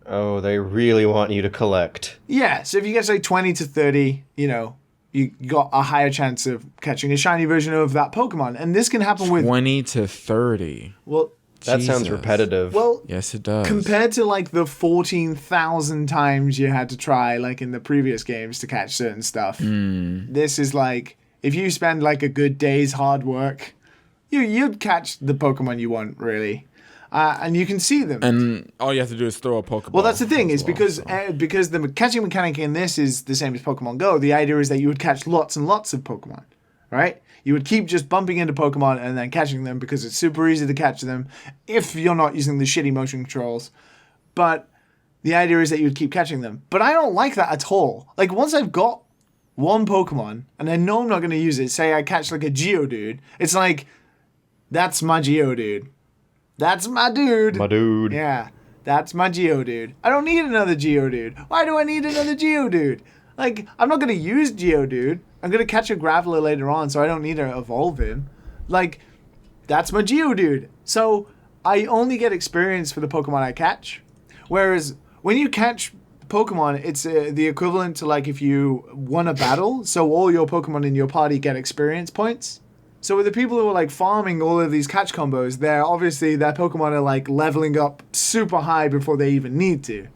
Oh, they really want you to collect. Yeah, so if you get like 20 to 30, you know, you got a higher chance of catching a shiny version of that Pokemon. And this can happen with 20 to 30. Well, that sounds Jesus. repetitive. well, Yes, it does. compared to like the 14,000 times you had to try like in the previous games to catch certain stuff. This is like if you spend like a good day's hard work, you'd catch the Pokemon you want, really. And you can see them. And all you have to do is throw a Pokeball. Well, that's the thing, is as well, because the catching mechanic in this is the same as Pokemon Go. The idea is that you would catch lots and lots of Pokemon, right? You would keep just bumping into Pokemon and then catching them because it's super easy to catch them if you're not using the shitty motion controls. But the idea is that you would keep catching them. But I don't like that at all. Like, once I've got one Pokemon and I know I'm not going to use it, say I catch like a Geodude, it's like, that's my Geodude. That's my dude. My dude. Yeah, that's my Geodude. I don't need another Geodude. Why do I need another Geodude? Like, I'm not going to use Geodude. I'm going to catch a Graveler later on, so I don't need to evolve him. Like, that's my Geodude. So, I only get experience for the Pokemon I catch. Whereas, when you catch Pokemon, it's the equivalent to, like, if you won a battle, so all your Pokemon in your party get experience points. So with the people who are like farming all of these catch combos, they're obviously their Pokemon are like leveling up super high before they even need to.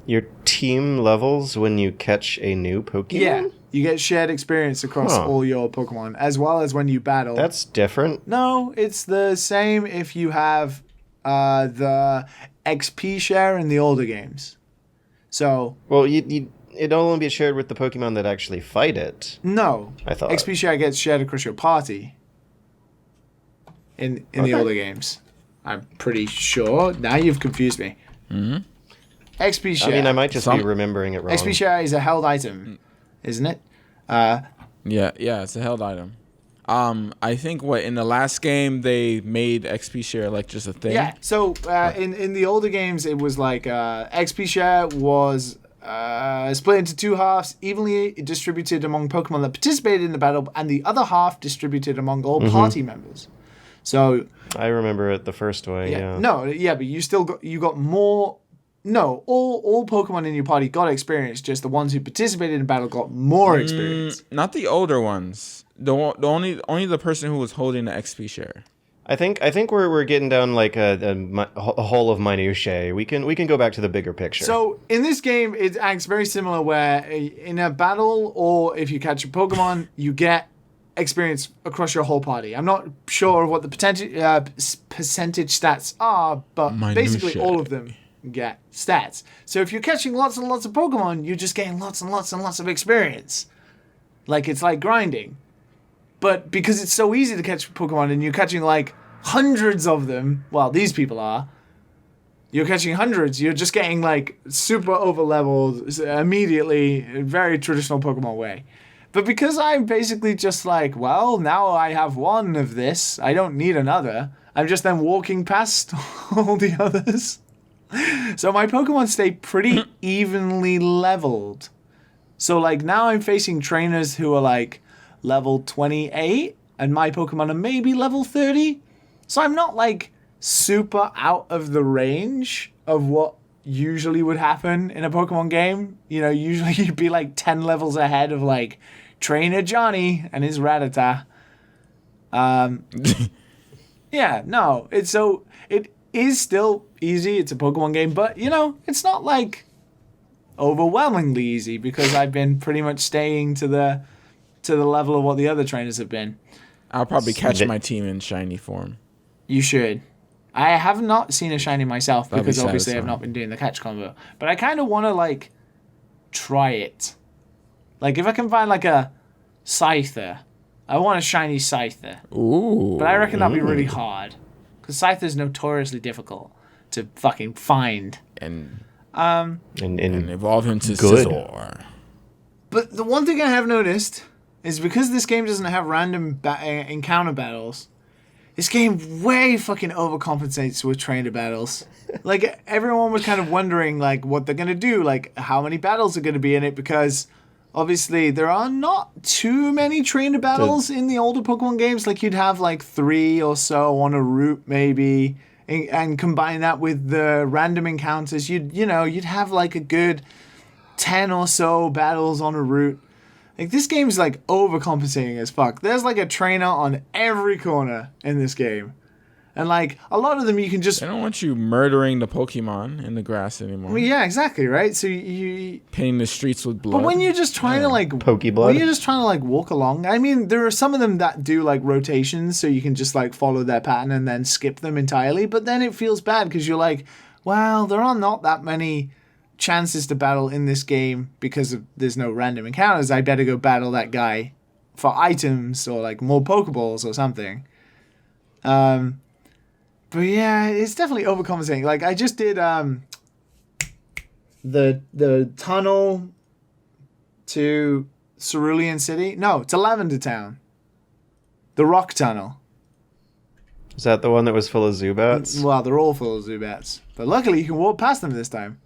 Your team levels when you catch a new Pokemon? Yeah, you get shared experience across all your Pokemon, as well as when you battle. That's different. No, it's the same if you have the XP share in the older games. So... Well, it'd only be shared with the Pokemon that actually fight it. No. I thought. XP share gets shared across your party. In the older games. I'm pretty sure. Now you've confused me. Mm-hmm. XP share. I mean, I might just be remembering it wrong. XP share is a held item, isn't it? Yeah, it's a held item. I think in the last game they made XP share like just a thing. Yeah. So in the older games, it was like XP share was split into two halves, evenly distributed among Pokemon that participated in the battle, and the other half distributed among all party members. So I remember it the first way. Yeah. No, yeah, but you got more. No, all Pokemon in your party got experience. Just the ones who participated in battle got more experience. Not the older ones. The only the person who was holding the XP share. I think we're getting down like a hole of minutiae. We can go back to the bigger picture. So in this game, it acts very similar. Where in a battle, or if you catch a Pokemon, you get experience across your whole party. I'm not sure what the percentage stats are, but basically all of them get stats. So if you're catching lots and lots of Pokemon, you're just getting lots and lots and lots of experience. Like, it's like grinding. But because it's so easy to catch Pokemon and you're catching like hundreds of them, well, these people are, you're catching hundreds, you're just getting like super over-leveled immediately, very traditional Pokemon way. But because I'm basically just like, well, now I have one of this, I don't need another, I'm just then walking past all the others. So my Pokemon stay pretty evenly leveled. So like now I'm facing trainers who are like level 28, and my Pokemon are maybe level 30. So I'm not like super out of the range of what usually would happen in a Pokemon game. You know, usually you'd be like 10 levels ahead of like Trainer Johnny and his Rattata. Yeah, no, it is still easy. It's a Pokemon game, but you know, it's not like overwhelmingly easy because I've been pretty much staying to the level of what the other trainers have been. I'll probably catch my team in shiny form. You should. I have not seen a shiny myself because obviously satisfying. I've not been doing the catch combo. But I kind of want to like try it. Like if I can find like a Scyther, I want a shiny Scyther. Ooh. But I reckon that'd be really hard because Scyther's notoriously difficult to fucking find. And And evolve him to good. Scizor. But the one thing I have noticed is because this game doesn't have random encounter battles, this game way fucking overcompensates with trainer battles. Like, everyone was kind of wondering, like, what they're going to do, like, how many battles are going to be in it, because obviously there are not too many trainer battles in the older Pokemon games. Like, you'd have, like, 3 or so on a route, maybe, and combine that with the random encounters. You'd have, like, a good 10 or so battles on a route. Like, this game's, like, overcompensating as fuck. There's, like, a trainer on every corner in this game. And, like, a lot of them you can just... They don't want you murdering the Pokemon in the grass anymore. Well, yeah, exactly, right? So you... Painting the streets with blood. But when you're just trying to, like... Pokeblood. When you're just trying to, like, walk along... I mean, there are some of them that do, like, rotations, so you can just, like, follow their pattern and then skip them entirely. But then it feels bad, because you're like, well, there are not that many chances to battle in this game because there's no random encounters. I better go battle that guy for items or like more Pokeballs or something. But yeah, it's definitely overcompensating. Like I just did the tunnel to Cerulean City. No, to Lavender Town. The Rock Tunnel. Is that the one that was full of Zubats? Well, they're all full of Zubats. But luckily you can walk past them this time.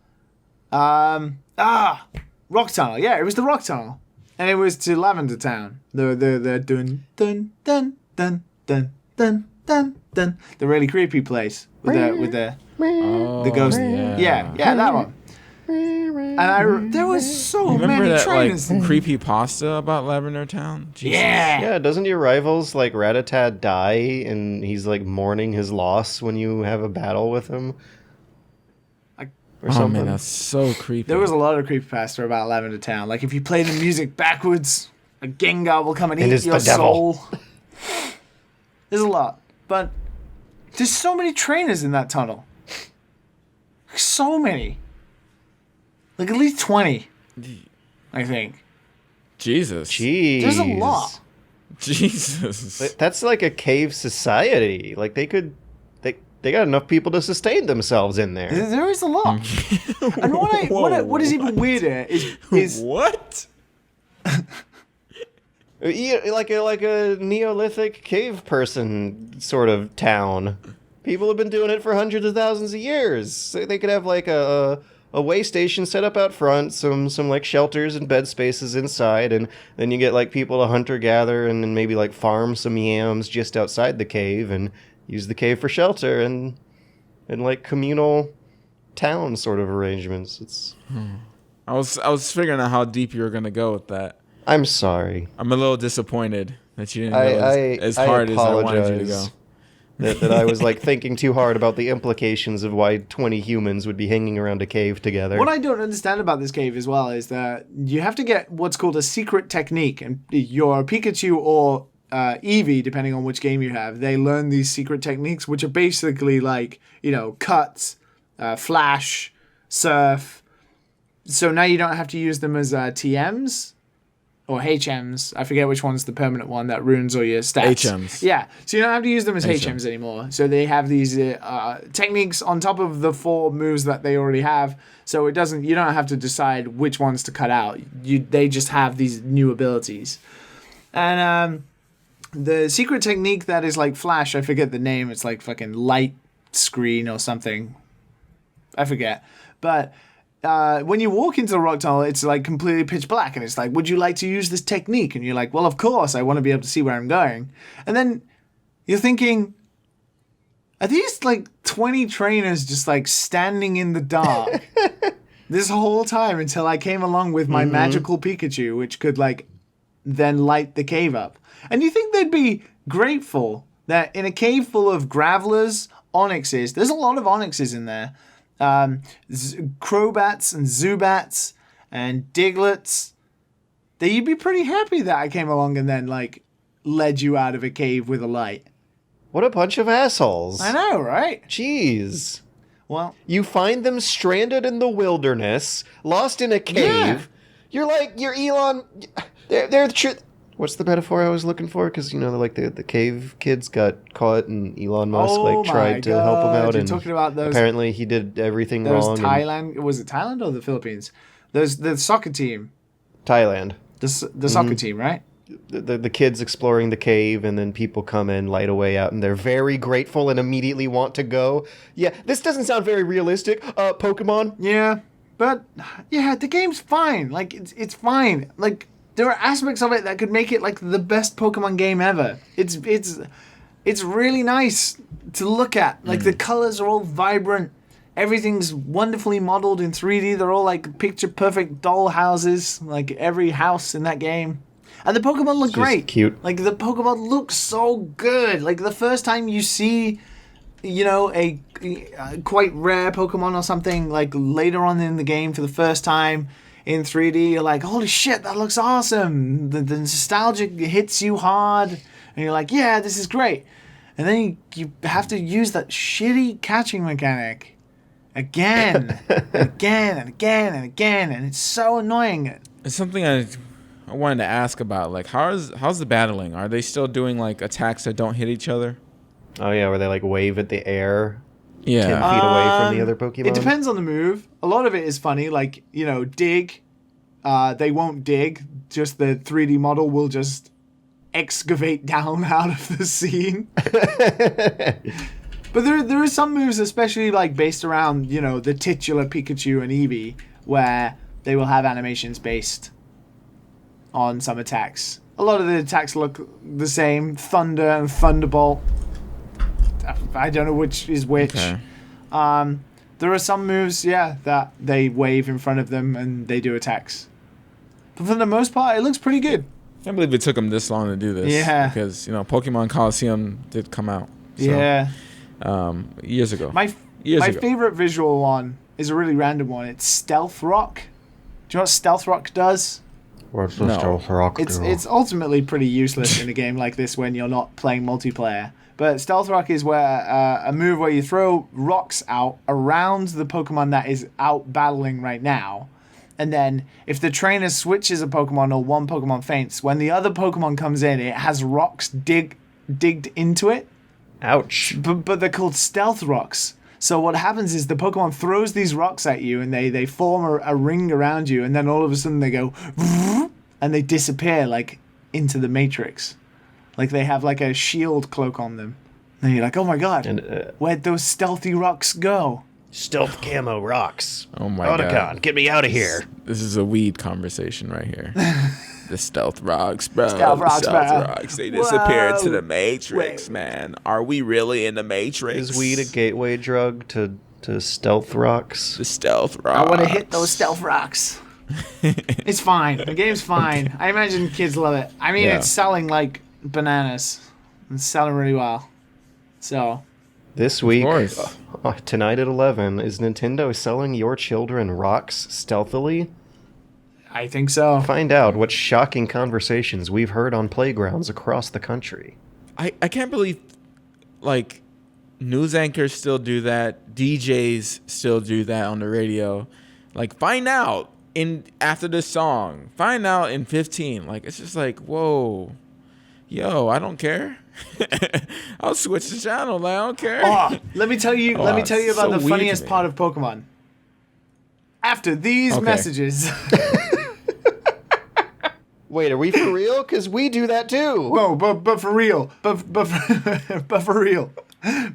Rock Tunnel. Yeah, it was the Rock Tunnel. And it was to Lavender Town. The dun dun dun dun dun dun dun dun. The really creepy place with the ghost. Yeah, that one. And there was so Remember many that trainers. like creepy pasta about Lavender Town? Jesus. Yeah. Yeah, doesn't your rivals like Rattata die and he's like mourning his loss when you have a battle with him? Or Oh something. man, that's so creepy. There was a lot of creepypasta about Lavender Town. Like if you play the music backwards, a Gengar will come and eat it's your the devil. soul. There's a lot. But there's so many trainers in that tunnel. So many. Like at least 20. I think. Jesus. Jeez. There's a lot. Jesus. That's like a cave society. Like they got enough people to sustain themselves in there. There is a lot. And what is even weirder is What? Yeah, like a Neolithic cave person sort of town. People have been doing it for hundreds of thousands of years. So they could have like a way station set up out front, some like shelters and bed spaces inside, and then you get like people to hunter gather and then maybe like farm some yams just outside the cave and use the cave for shelter and like communal town sort of arrangements. It's I was figuring out how deep you were gonna go with that. I'm sorry. I'm a little disappointed that you didn't go as hard as I wanted you to go. that I was like thinking too hard about the implications of why 20 humans would be hanging around a cave together. what I don't understand about this cave as well is that you have to get what's called a secret technique, and your Pikachu or Eevee, depending on which game you have, they learn these secret techniques, which are basically like, cuts, flash, surf. So now you don't have to use them as TMs or HMs. I forget which one's the permanent one that ruins all your stats. HMs. Yeah, so you don't have to use them as HM. HMs anymore. So they have these techniques on top of the 4 moves that they already have. So you don't have to decide which ones to cut out. They just have these new abilities. And the secret technique that is like flash, I forget the name. It's like fucking light screen or something. I forget. But when you walk into the rock tunnel, it's like completely pitch black. And it's like, would you like to use this technique? And you're like, well, of course. I want to be able to see where I'm going. And then you're thinking, are these like 20 trainers just like standing in the dark this whole time until I came along with my magical Pikachu, which could like then light the cave up? And you think they'd be grateful that in a cave full of Gravelers, Onyxes, there's a lot of Onyxes in there, Crobats and Zubats and Diglets, that you'd be pretty happy that I came along and then like led you out of a cave with a light. What a bunch of assholes. I know, right? Jeez. Well, You find them stranded in the wilderness, lost in a cave. Yeah. You're Elon. They're what's the metaphor I was looking for? Because, you know, like the cave kids got caught and Elon Musk tried to help them out. You're And talking about those, apparently he did everything those wrong. Thailand, was it Thailand or the Philippines? The soccer team. Thailand. The soccer team, right? The kids exploring the cave, and then people come in, light a way out, and they're very grateful and immediately want to go. Yeah, this doesn't sound very realistic. Pokemon? Yeah, but yeah, the game's fine. Like it's fine. Like there are aspects of it that could make it like the best Pokemon game ever. It's really nice to look at. Like the colors are all vibrant. Everything's wonderfully modeled in 3D. They're all like picture perfect doll houses. Like every house in that game. And the Pokemon look great. Cute. Like the Pokemon look so good. Like the first time you see, you know, a quite rare Pokemon or something, like later on in the game for the first time in 3D, you're like, holy shit, that looks awesome. The nostalgia hits you hard, and you're like, yeah, this is great. And then you have to use that shitty catching mechanic again, and again, and again, and again, and it's so annoying. It's something I wanted to ask about. Like, how's the battling? Are they still doing like attacks that don't hit each other? Oh yeah, where they like wave at the air 10 Yeah. feet away from the other Pokemon? It depends on the move. A lot of it is funny, like, you know, dig. They won't dig. Just the 3D model will just excavate down out of the scene. But there are some moves, especially like based around, you know, the titular Pikachu and Eevee, where they will have animations based on some attacks. A lot of the attacks look the same. Thunder and Thunderbolt. I don't know which is which. Okay. There are some moves, yeah, that they wave in front of them and they do attacks. But for the most part, it looks pretty good. I can't believe it took them this long to do this. Yeah. Because, you know, Pokemon Coliseum did come out. So, Yeah. Years ago. My favorite visual one is a really random one. It's Stealth Rock. Do you know what Stealth Rock does? What's the No. Stealth Rock? It's ultimately pretty useless in a game like this when you're not playing multiplayer. But Stealth Rock is where a move where you throw rocks out around the Pokemon that is out battling right now. And then if the trainer switches a Pokemon or one Pokemon faints, when the other Pokemon comes in, it has rocks digged into it. Ouch. But they're called Stealth Rocks. So what happens is the Pokemon throws these rocks at you and they form a ring around you, and then all of a sudden they go and they disappear like into the Matrix. Like they have like a shield cloak on them. And you're like, oh my god, And where'd those stealthy rocks go? stealth camo rocks. Oh my Otacon, god. get me out of here. This is a weed conversation right here. The stealth rocks, bro. Stealth rocks, Stealth bro. rocks. They disappear into Whoa. the Matrix, Wait. man. Are we really in the Matrix? Is weed a gateway drug to stealth rocks? The stealth rocks. I want to hit those stealth rocks. It's fine. The game's fine. I imagine kids love it. I mean, Yeah. it's selling like bananas. It's selling really well. So, This week, course. tonight at 11, is Nintendo selling your children rocks stealthily? I think so. Find out what shocking conversations we've heard on playgrounds across the country. I can't believe, like, news anchors still do that. DJs still do that on the radio. Like, find out after this song. Find out in 15. Like, it's just like, whoa. Yo, I don't care. I'll switch the channel. Like, I don't care. Oh, let me tell you about it's so the weird to funniest me. part of Pokemon. After these Okay. messages. Wait, are we for real? Because we do that too. Whoa, but for real. But for real.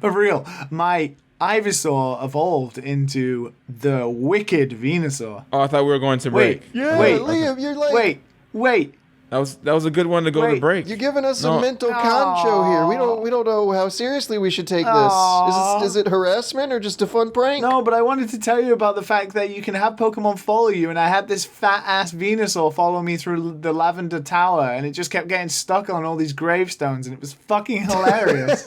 But for real. My Ivysaur evolved into the wicked Venusaur. Oh, I thought we were going to break. Wait. Yeah, Wait. Liam, you're like... Wait. That was a good one to go to break. You're giving us a mental concho here. We don't know how seriously we should take this. Is it harassment or just a fun prank? No, but I wanted to tell you about the fact that you can have Pokemon follow you, and I had this fat-ass Venusaur follow me through the Lavender Tower, and it just kept getting stuck on all these gravestones, and it was fucking hilarious.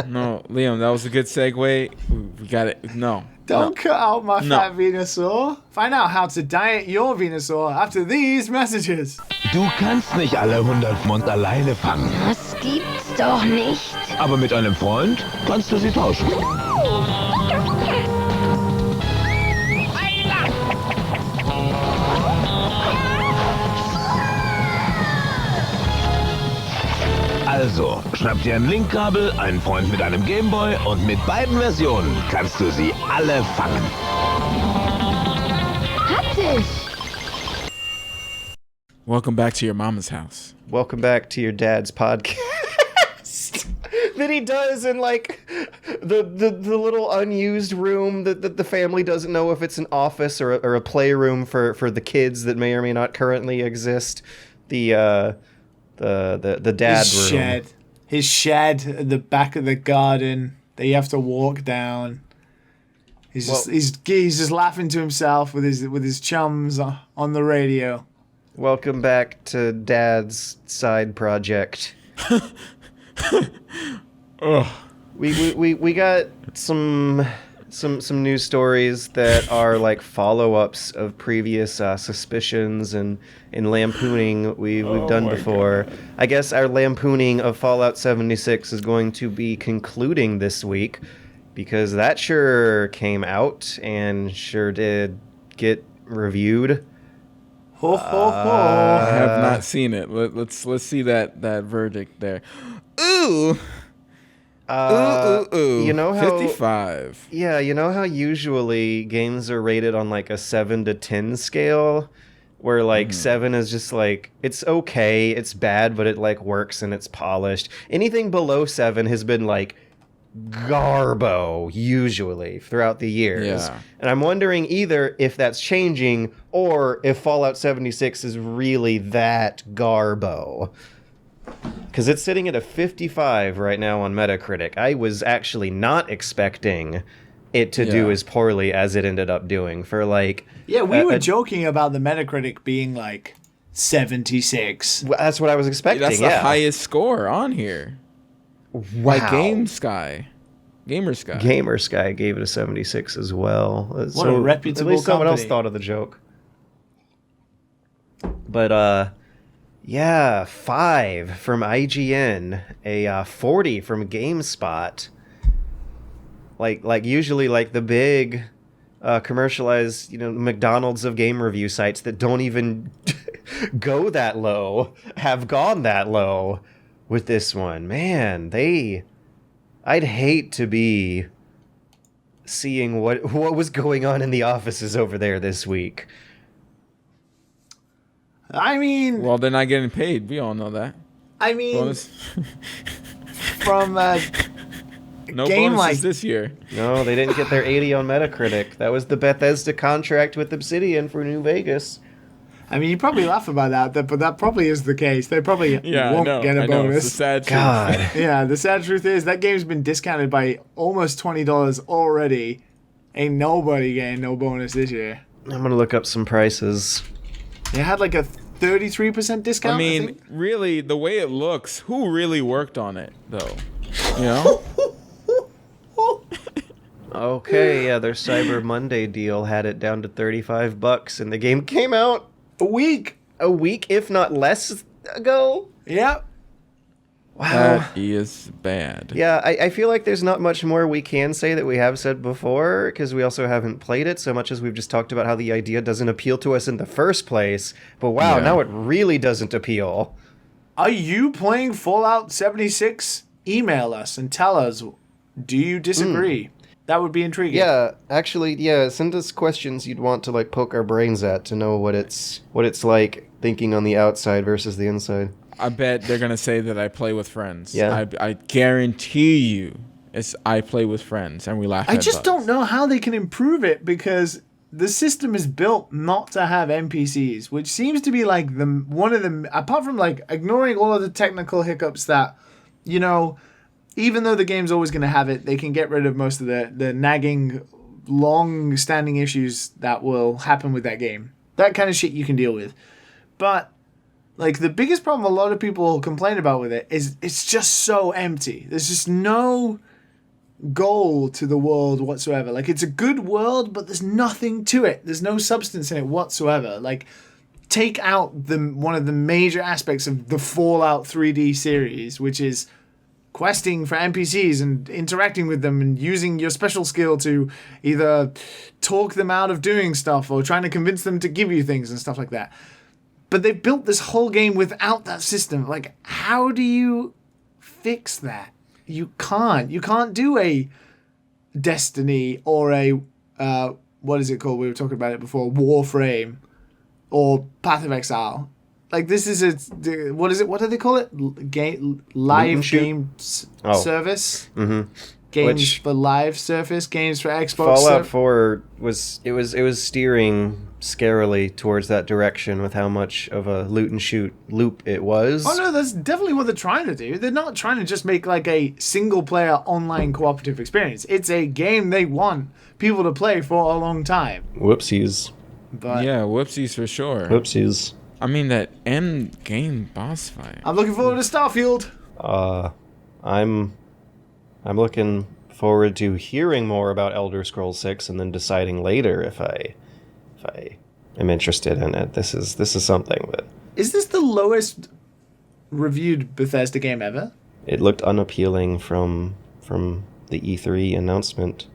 No, Liam, that was a good segue. We got it. No. Don't cut out my fat Venusaur. Find out how to diet your Venusaur after these messages. Du kannst nicht alle 100 Pfund alleine fangen. Das gibt's doch nicht. Aber mit einem Freund kannst du sie tauschen. Also, schnapp dir ein Linkkabel, einen Freund mit einem Gameboy und mit beiden Versionen kannst du sie alle fangen. Hat sich. Welcome back to your mama's house. Welcome back to your dad's podcast. That he does in like the little unused room that the family doesn't know if it's an office or a playroom for the kids that may or may not currently exist. The dad room. His shed at the back of the garden that you have to walk down. He's just laughing to himself with his chums on the radio. Welcome back to Dad's side project. We got some news stories that are like follow-ups of previous suspicions and lampooning we've done before. God. I guess our lampooning of Fallout 76 is going to be concluding this week because that sure came out and sure did get reviewed. Ho, ho, ho. I have not seen it. Let's see that verdict there. Ooh. Ooh. You know how 55. Yeah, you know how usually games are rated on like a 7 to 10 scale, where like 7 is just like it's okay, it's bad, but it like works and it's polished. Anything below 7 has been like garbo usually throughout the years. Yeah. And I'm wondering either if that's changing or if Fallout 76 is really that garbo. Because it's sitting at a 55 right now on Metacritic. I was actually not expecting it to do as poorly as it ended up doing for like... Yeah, we were joking about the Metacritic being like 76. That's what I was expecting, That's the highest score on here. Wow. Like Gamersky gave it a 76 as well. What a reputable At least someone else company. thought of the joke. But, yeah, 5 from IGN, a 40 from GameSpot. Like usually like the big commercialized, McDonald's of game review sites that don't even go that low have gone that low with this one. Man, I'd hate to be seeing what was going on in the offices over there this week. I mean... Well, they're not getting paid. We all know that. I mean... Bonus. From no game bonuses like this year. No, they didn't get their 80 on Metacritic. That was the Bethesda contract with Obsidian for New Vegas. I mean, you probably laugh about that, but that probably is the case. They probably won't get a bonus. It's the sad truth. God. Yeah, the sad truth is that game's been discounted by almost $20 already. Ain't nobody getting no bonus this year. I'm gonna look up some prices. They had like a 33% discount. I mean, think? really, the way it looks, who really worked on it, though? You know? Okay, yeah, their Cyber Monday deal had it down to $35, and the game came out A week, if not less ago. Yep. Wow. That is bad. Yeah, I feel like there's not much more we can say that we have said before, because we also haven't played it so much as we've just talked about how the idea doesn't appeal to us in the first place. But wow, now it really doesn't appeal. Are you playing Fallout 76? Email us and tell us, do you disagree? That would be intriguing. Yeah, actually, send us questions you'd want to like poke our brains at to know what it's like thinking on the outside versus the inside. I bet they're gonna say that I play with friends. Yeah. I guarantee you, I play with friends and we laugh. I just don't know how they can improve it because the system is built not to have NPCs, which seems to be like one of the, apart from like ignoring all of the technical hiccups that, you know, even though the game's always going to have it, they can get rid of most of the nagging, long-standing issues that will happen with that game. That kind of shit you can deal with. But like the biggest problem a lot of people complain about with it is it's just so empty. There's just no goal to the world whatsoever. Like, it's a good world, but there's nothing to it. There's no substance in it whatsoever. Like, take out one of the major aspects of the Fallout 3D series, which is questing for NPCs and interacting with them and using your special skill to either talk them out of doing stuff or trying to convince them to give you things and stuff like that. But they built this whole game without that system. Like, how do you fix that? You can't. You can't do a Destiny or a, what is it called? We were talking about it before. Warframe or Path of Exile. Like, this is what is it? What do they call it? Live game service? Mm-hmm. Games for live service, games for Xbox. Fallout 4 was steering scarily towards that direction with how much of a loot and shoot loop it was. Oh no, that's definitely what they're trying to do. They're not trying to just make like a single player online cooperative experience. It's a game they want people to play for a long time. Whoopsies. But yeah, whoopsies for sure. Whoopsies. I mean, that end game boss fight. I'm looking forward to Starfield. I'm looking forward to hearing more about Elder Scrolls 6 and then deciding later if I am interested in it. This is something that... Is this the lowest reviewed Bethesda game ever? It looked unappealing from the E3 announcement.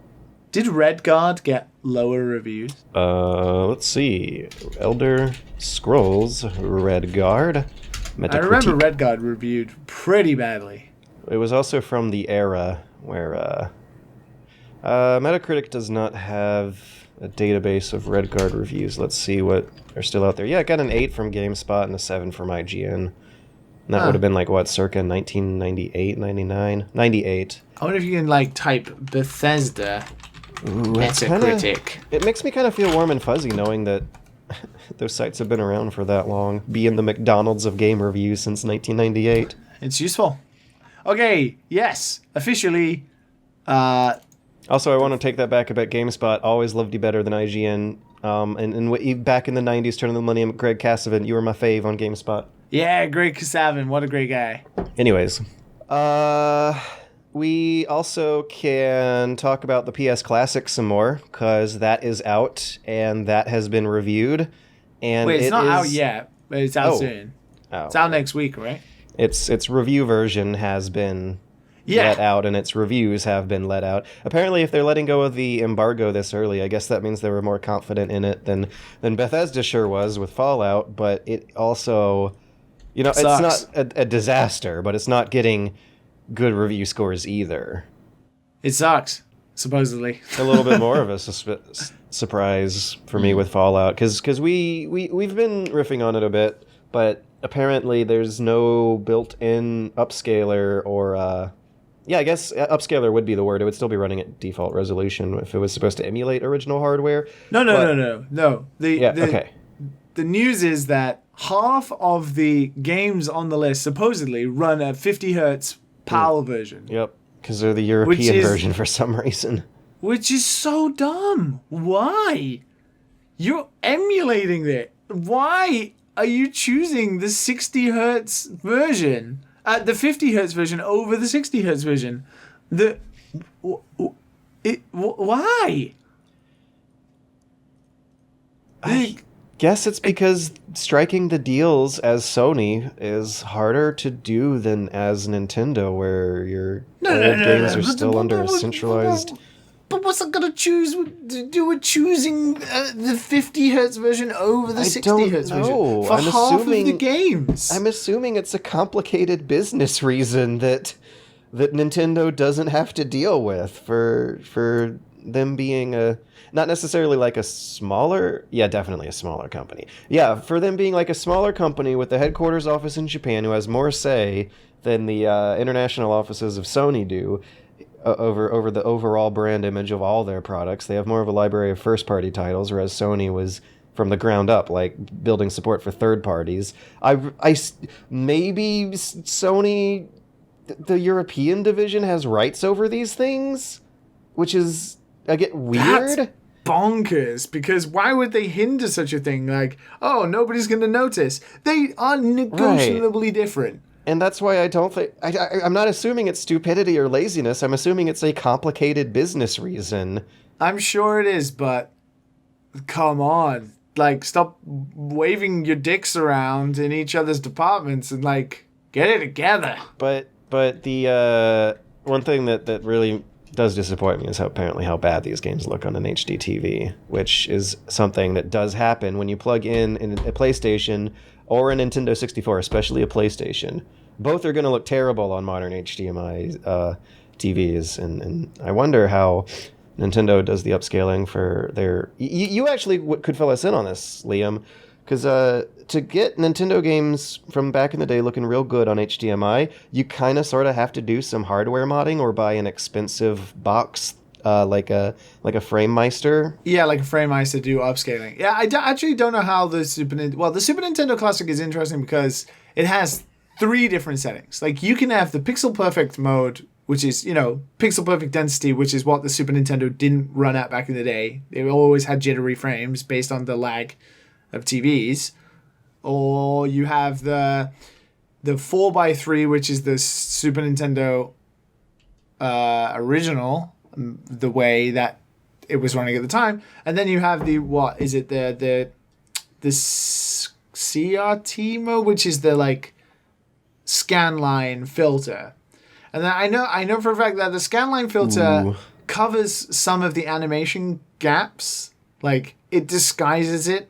Did Redguard get lower reviews? Let's see. Elder Scrolls Redguard. Metacritic. I remember Redguard reviewed pretty badly. It was also from the era where Metacritic does not have a database of Redguard reviews. Let's see what are still out there. Yeah, it got an 8 from GameSpot and a 7 from IGN. And that would have been like, what, circa 1998, 99? 98. I wonder if you can, like, type Bethesda Metacritic. It makes me kind of feel warm and fuzzy knowing that those sites have been around for that long. Be in the McDonald's of game reviews since 1998. It's useful. Okay, yes, officially. Also, I want to take that back about GameSpot. Always loved you better than IGN. And back in the 90s, Turn of the Millennium, Greg Kasavin, you were my fave on GameSpot. Yeah, Greg Kasavin, what a great guy. Anyways, we also can talk about the PS Classic some more, because that is out, and that has been reviewed. And wait, it's not out yet, but it's out soon. Oh. It's out next week, right? Its review version has been let out, and its reviews have been let out. Apparently, if they're letting go of the embargo this early, I guess that means they were more confident in it than Bethesda sure was with Fallout, but it also, it's not a disaster, but it's not getting good review scores either. It sucks, supposedly. A little bit more of a surprise for me with Fallout, because we've been riffing on it a bit, but apparently there's no built-in upscaler or I guess upscaler would be the word. It would still be running at default resolution if it was supposed to emulate original hardware. No. The news is that half of the games on the list supposedly run a 50 hertz PAL version. Yep, because they're the European version for some reason. Which is so dumb. Why? You're emulating it. Why are you choosing the 60 hertz version? The 50 hertz version over the 60 hertz version? Why? I guess it's because striking the deals as Sony is harder to do than as Nintendo, where your old games are still under a centralized... But what's it gonna do with choosing the 50 hertz version over the 60 hertz version for half of the games? I'm assuming it's a complicated business reason that Nintendo doesn't have to deal with for them being not necessarily like a smaller, definitely a smaller company. Yeah, for them being like a smaller company with the headquarters office in Japan who has more say than the international offices of Sony do. over the overall brand image of all their products. They have more of a library of first-party titles, whereas Sony was from the ground up, like building support for third parties. Maybe Sony, the European division, has rights over these things, which is weird. That's bonkers, because why would they hinder such a thing? Like, oh, nobody's going to notice. They are negotiably different. And that's why I don't think... I'm not assuming it's stupidity or laziness. I'm assuming it's a complicated business reason. I'm sure it is, but come on. Like, stop waving your dicks around in each other's departments and, like, get it together. But the one thing that really does disappoint me is how bad these games look on an HD TV, which is something that does happen when you plug in a PlayStation or a Nintendo 64, especially a PlayStation. Both are going to look terrible on modern HDMI TVs, and I wonder how Nintendo does the upscaling for their... You actually could fill us in on this, Liam, because to get Nintendo games from back in the day looking real good on HDMI, you kind of sort of have to do some hardware modding or buy an expensive box like a FrameMeister. Yeah, like a FrameMeister do upscaling. Yeah, I actually don't know how the Super Nintendo Classic is interesting because it has 3 different settings. Like, you can have the pixel perfect mode, which is, pixel perfect density, which is what the Super Nintendo didn't run at back in the day. They always had jittery frames based on the lag of TVs. Or you have the 4x3, which is the Super Nintendo original, the way that it was running at the time. And then you have the CRT mode, which is the, like, scanline filter. And then I know for a fact that the scanline filter covers some of the animation gaps. Like, it disguises it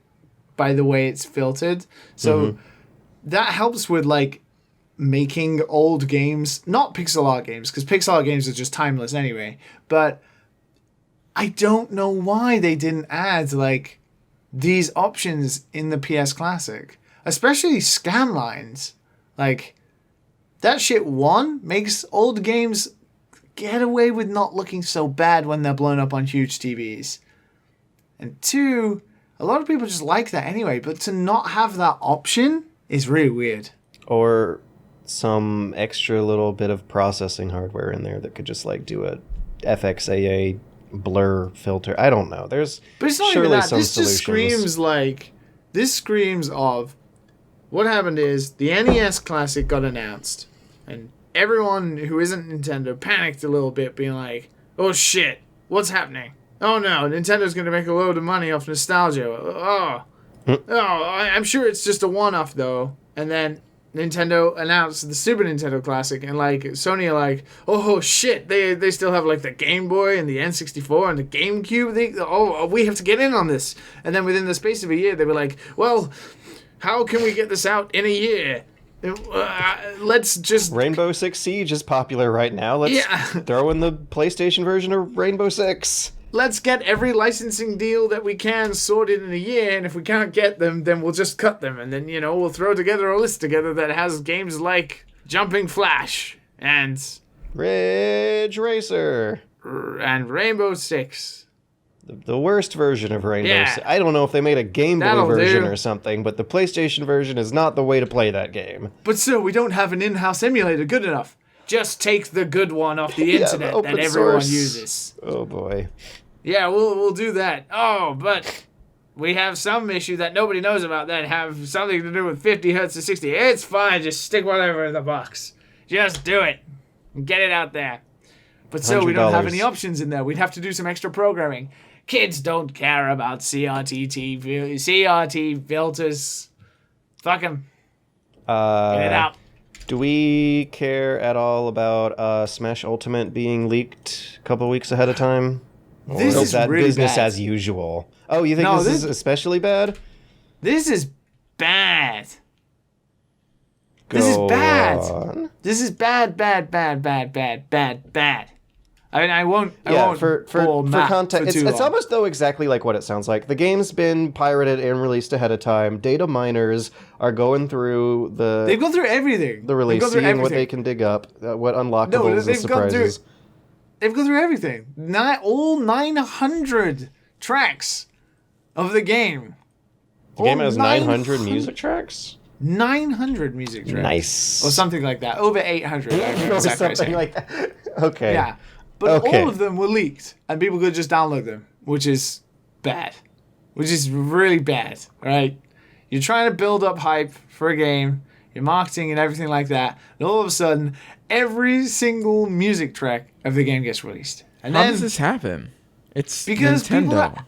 by the way it's filtered. So that helps with, like, making old games, not pixel art games, because pixel art games are just timeless anyway. But I don't know why they didn't add, like, these options in the PS Classic, especially scan lines. Like, that shit, one, makes old games get away with not looking so bad when they're blown up on huge TVs. And 2, a lot of people just like that anyway, but to not have that option is really weird. Or some extra little bit of processing hardware in there that could just, like, do a FXAA blur filter. I don't know. There's but it's not surely even that. some This solutions. This screams of what happened is the NES Classic got announced, and everyone who isn't Nintendo panicked a little bit, being like, "Oh shit, what's happening? Oh no, Nintendo's going to make a load of money off nostalgia. I'm sure it's just a one-off though." And then Nintendo announced the Super Nintendo Classic, and, like, Sony are like, "Oh shit, they still have, like, the Game Boy and the N64 and the GameCube. We have to get in on this." And then within the space of a year, they were like, "Well, how can we get this out in a year? Let's just..." Rainbow Six Siege is popular right now. Let's throw in the PlayStation version of Rainbow Six. Let's get every licensing deal that we can sorted in a year, and if we can't get them, then we'll just cut them, and then, we'll throw together a list together that has games like Jumping Flash and Ridge Racer and Rainbow Six. The worst version of Rainbow Six. I don't know if they made a Game Boy version or something, but the PlayStation version is not the way to play that game. But still, we don't have an in-house emulator good enough. Just take the good one off the internet that everyone uses. Oh boy. Yeah, we'll do that. Oh, but we have some issue that nobody knows about that have something to do with 50 hertz to 60. It's fine. Just stick whatever in the box. Just do it. Get it out there. But still, we don't have any options in there. We'd have to do some extra programming. Kids don't care about CRT filters. Fuck them. Get it out. Do we care at all about Smash Ultimate being leaked a couple weeks ahead of time? Or This is that really business bad. as usual? Oh, you think this is especially bad? This is bad. Go This is bad. on. This is bad. I mean, I won't for bore Matt context, for too it's long. almost though exactly like what it sounds like. The game's been pirated and released ahead of time. Data miners are going through They've gone through everything. the release, They've gone through seeing what everything. they can dig up, what unlockables and they've gone through surprises. They've gone through everything. All 900 tracks of the game. The game has 900 music tracks? 900 music tracks. Nice. Or something like that. Over 800. Or something like that. Okay. Yeah. But Okay. all of them were leaked. And people could just download them. Which is bad. Which is really bad. Right? You're trying to build up hype for a game. Your marketing and everything like that. And all of a sudden, every single music track of the game gets released. And How then, does this happen? It's because Nintendo.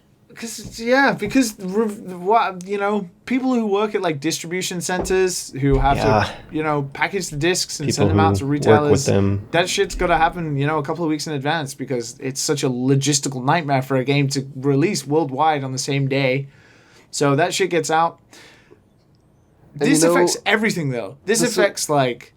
people who work at like distribution centers who have to package the discs and People send them out to who work retailers. with them. That shit's got to happen, a couple of weeks in advance because it's such a logistical nightmare for a game to release worldwide on the same day. So that shit gets out. This affects everything though. This affects like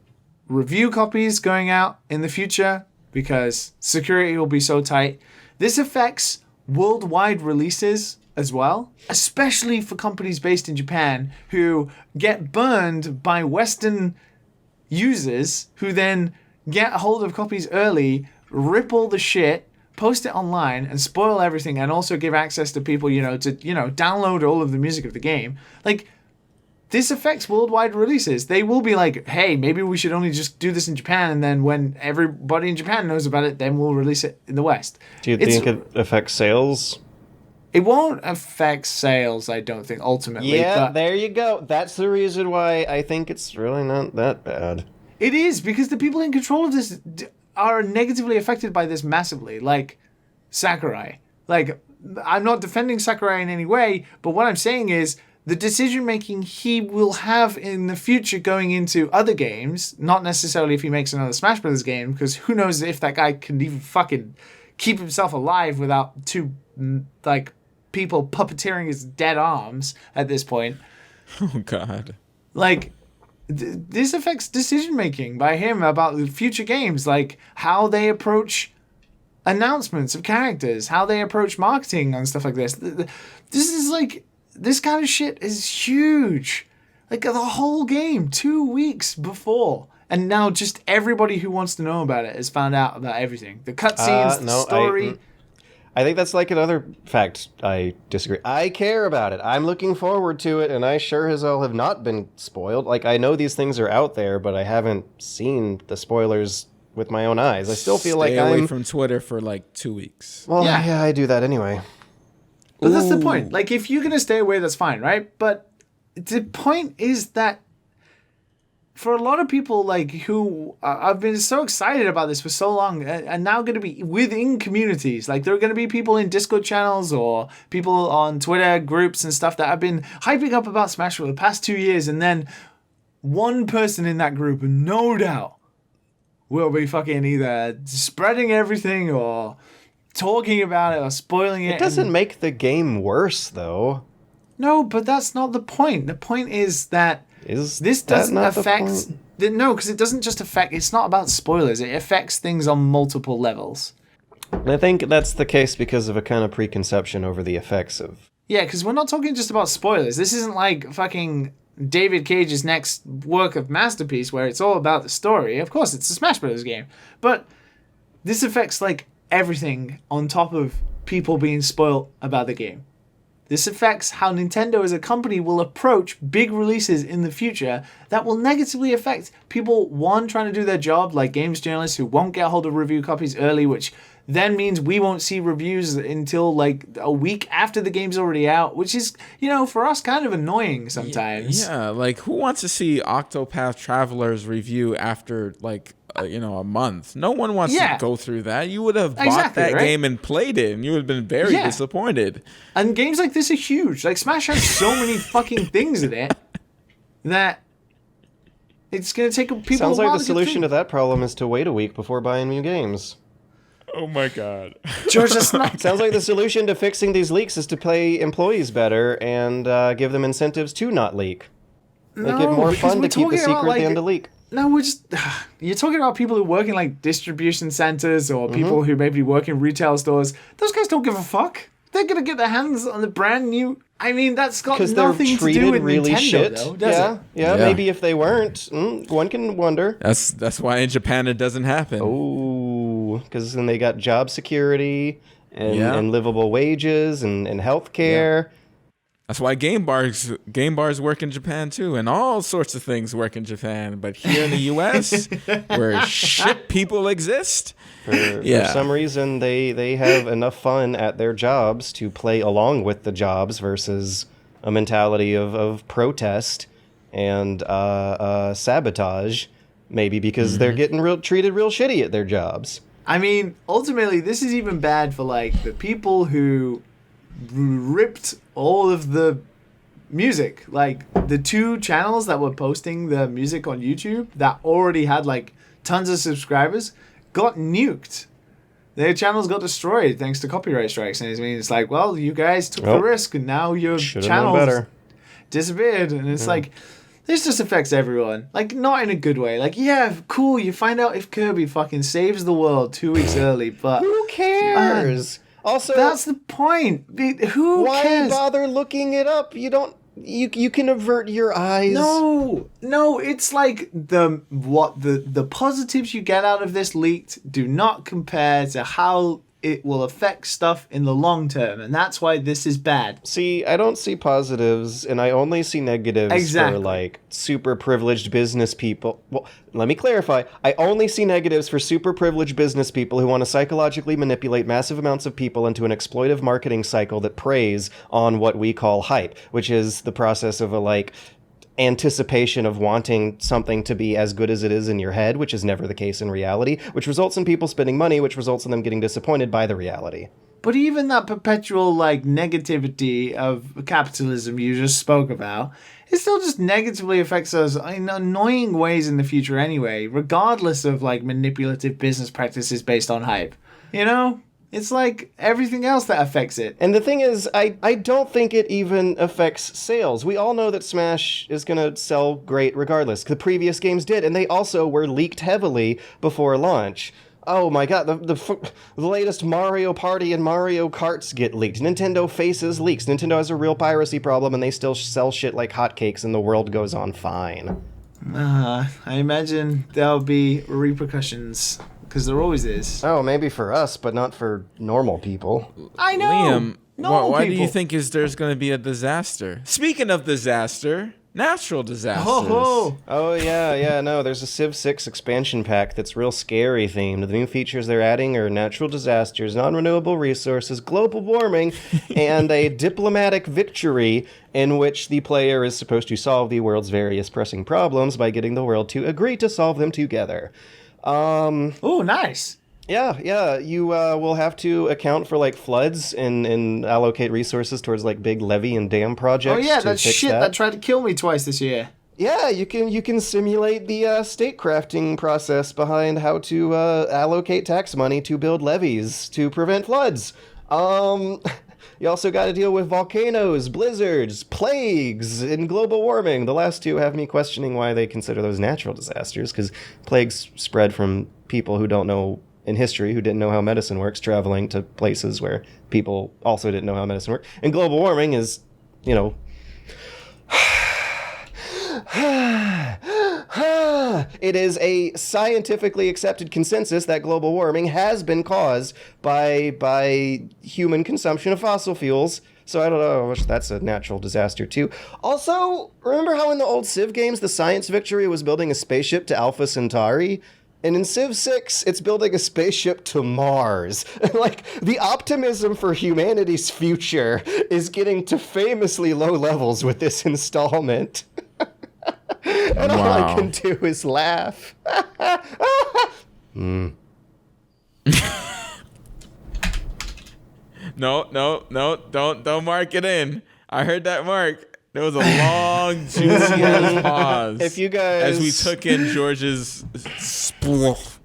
review copies going out in the future because security will be so tight. This affects worldwide releases as well, especially for companies based in Japan who get burned by Western users who then get a hold of copies early, rip all the shit, post it online and spoil everything and also give access to people, to download all of the music of the game. Like, this affects worldwide releases. They will be like, hey, maybe we should only just do this in Japan, and then when everybody in Japan knows about it, then we'll release it in the West. Do you think it affects sales? It won't affect sales, I don't think, ultimately. Yeah, but there you go. That's the reason why I think it's really not that bad. it is, because the people in control of this are negatively affected by this massively. Like, Sakurai. Like, I'm not defending Sakurai in any way, but what I'm saying is, the decision-making he will have in the future going into other games, not necessarily if he makes another Smash Brothers game, because who knows if that guy can even fucking keep himself alive without two, people puppeteering his dead arms at this point. Oh, God. Like, this affects decision-making by him about the future games, like how they approach announcements of characters, how they approach marketing and stuff like this. This is like... This kind of shit is huge. Like, the whole game, 2 weeks before. And now just everybody who wants to know about it has found out about everything. The cutscenes, the story. I think that's like another fact I disagree. I care about it. I'm looking forward to it, and I sure as hell have not been spoiled. Like, I know these things are out there, but I haven't seen the spoilers with my own eyes. I still feel like Stay away I'm... from Twitter for like 2 weeks. Well, Yeah. yeah, I do that anyway. But that's the point. Like, if you're going to stay away, that's fine, right? But the point is that for a lot of people, like, who I've been so excited about this for so long, and now going to be within communities. Like, there are going to be people in Discord channels or people on Twitter groups and stuff that have been hyping up about Smash for the past 2 years, and then one person in that group, no doubt, will be fucking either spreading everything or talking about it or spoiling it. It doesn't make the game worse, though. No, but that's not the point. The point is that Is this that doesn't not the affect... point? No, because it doesn't just affect... It's not about spoilers. It affects things on multiple levels. I think that's the case because of a kind of preconception over the effects of... Yeah, because we're not talking just about spoilers. This isn't like fucking David Cage's next work of masterpiece where it's all about the story. Of course, it's a Smash Brothers game. But this affects, like, everything on top of people being spoiled about the game. This affects how Nintendo as a company will approach big releases in the future that will negatively affect people, one, trying to do their job, like games journalists who won't get hold of review copies early, which then means we won't see reviews until like a week after the game's already out, which is, for us kind of annoying sometimes. Yeah, like who wants to see Octopath Traveler's review after like a month? No one wants to go through that. You would have bought that game and played it, and you would have been very disappointed. And games like this are huge. Like Smash has so many fucking things in it that it's gonna take people. Sounds a while like the to get solution through. to that problem is to wait a week before buying new games. Oh my God. George, that's not. Sounds like the solution to fixing these leaks is to pay employees better and give them incentives to not leak. Make it more because fun we're to keep a talking about, secret like, than to leak. No, we're just... You're talking about people who work in, like, distribution centers or people who maybe work in retail stores. Those guys don't give a fuck. They're going to get their hands on the brand new... I mean, that's got nothing to do with really Nintendo, shit. though, does it? Yeah, Yeah. maybe if they weren't. One can wonder. That's why in Japan it doesn't happen. Oh, too, because then they got job security and livable wages and health care. That's why game bars work in Japan too, and all sorts of things work in Japan. But here in the U.S., where shit people exist, for some reason they have enough fun at their jobs to play along with the jobs versus a mentality of protest and sabotage, maybe because they're getting treated real shitty at their jobs. I mean, ultimately, this is even bad for like the people who ripped all of the music. Like the 2 channels that were posting the music on YouTube that already had like tons of subscribers got nuked. Their channels got destroyed thanks to copyright strikes. And I mean, it's like, well, you guys took the risk and now your channels disappeared. And it's like, this just affects everyone. Like, not in a good way. Like, yeah, cool, you find out if Kirby fucking saves the world 2 weeks early, but who cares? Also, that's the point. Who cares? Why bother looking it up? You don't. You can avert your eyes. No, it's like the positives you get out of this leaked do not compare to how it will affect stuff in the long term, and that's why this is bad. See, I don't see positives, and I only see negatives for, like, super privileged business people. Well, let me clarify. I only see negatives for super privileged business people who want to psychologically manipulate massive amounts of people into an exploitive marketing cycle that preys on what we call hype, which is the process of a, like, anticipation of wanting something to be as good as it is in your head, which is never the case in reality, which results in people spending money, which results in them getting disappointed by the reality. But even that perpetual, like, negativity of capitalism you just spoke about, it still just negatively affects us in annoying ways in the future anyway, regardless of, like, manipulative business practices based on hype. You know? It's like everything else that affects it. And the thing is, I don't think it even affects sales. We all know that Smash is going to sell great regardless. The previous games did, and they also were leaked heavily before launch. Oh my god, the latest Mario Party and Mario Karts get leaked. Nintendo faces leaks. Nintendo has a real piracy problem, and they still sell shit like hotcakes, and the world goes on fine. I imagine there'll be repercussions. Because there always is. Oh, maybe for us, but not for normal people. I know. Liam, why do you people. think there's going to be a disaster? Speaking of disaster, natural disasters. Oh yeah, no, there's a Civ 6 expansion pack that's real scary themed. The new features they're adding are natural disasters, non-renewable resources, global warming, and a diplomatic victory in which the player is supposed to solve the world's various pressing problems by getting the world to agree to solve them together. Oh, nice. Yeah, you will have to account for, like, floods and allocate resources towards, like, big levee and dam projects. Oh yeah, to that fix shit that tried to kill me twice this year. Yeah, you can simulate the statecrafting process behind how to allocate tax money to build levees to prevent floods. You also got to deal with volcanoes, blizzards, plagues, and global warming. The last two have me questioning why they consider those natural disasters, because plagues spread from people who don't know in history, who didn't know how medicine works, traveling to places where people also didn't know how medicine worked. And global warming is, you know... It is a scientifically accepted consensus that global warming has been caused by human consumption of fossil fuels. So I don't know, that's a natural disaster too. Also, remember how in the old Civ games the science victory was building a spaceship to Alpha Centauri? And in Civ 6, it's building a spaceship to Mars. Like, the optimism for humanity's future is getting to famously low levels with this installment. And all I can do is laugh. No, don't mark it in. I heard that mark. There was a long, juicy ass pause. If you guys... As we took in George's spoof.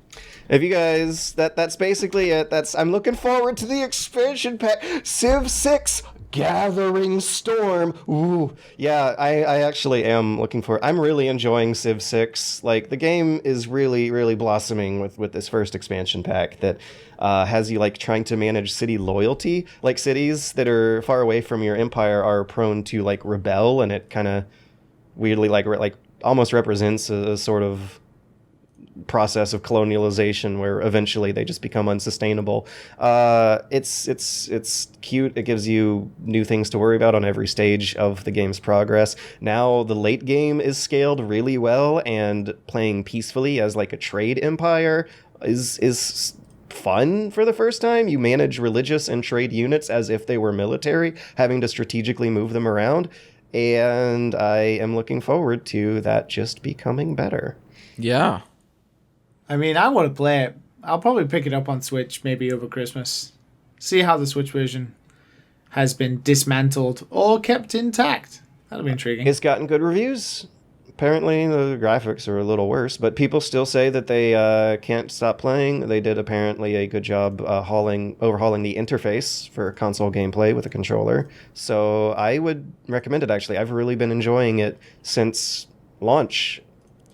If you guys... That's basically it. I'm looking forward to the expansion pack. Civ 6... Gathering Storm. Ooh. Yeah, I actually am looking for... I'm really enjoying Civ 6. Like, the game is really, really blossoming with this first expansion pack that has you, like, trying to manage city loyalty. Like, cities that are far away from your empire are prone to, like, rebel, and it kind of weirdly, like almost represents a sort of process of colonialization where eventually they just become unsustainable. It's cute. It gives you new things to worry about on every stage of the game's progress. Now the late game is scaled really well, and playing peacefully as like a trade empire is fun for the first time. You manage religious and trade units as if they were military, having to strategically move them around. And I am looking forward to that just becoming better. Yeah. I mean, I want to play it. I'll probably pick it up on Switch maybe over Christmas. See how the Switch version has been dismantled or kept intact. That'll be intriguing. It's gotten good reviews. Apparently the graphics are a little worse, but people still say that they can't stop playing. They did apparently a good job overhauling the interface for console gameplay with a controller. So I would recommend it, actually. I've really been enjoying it since launch,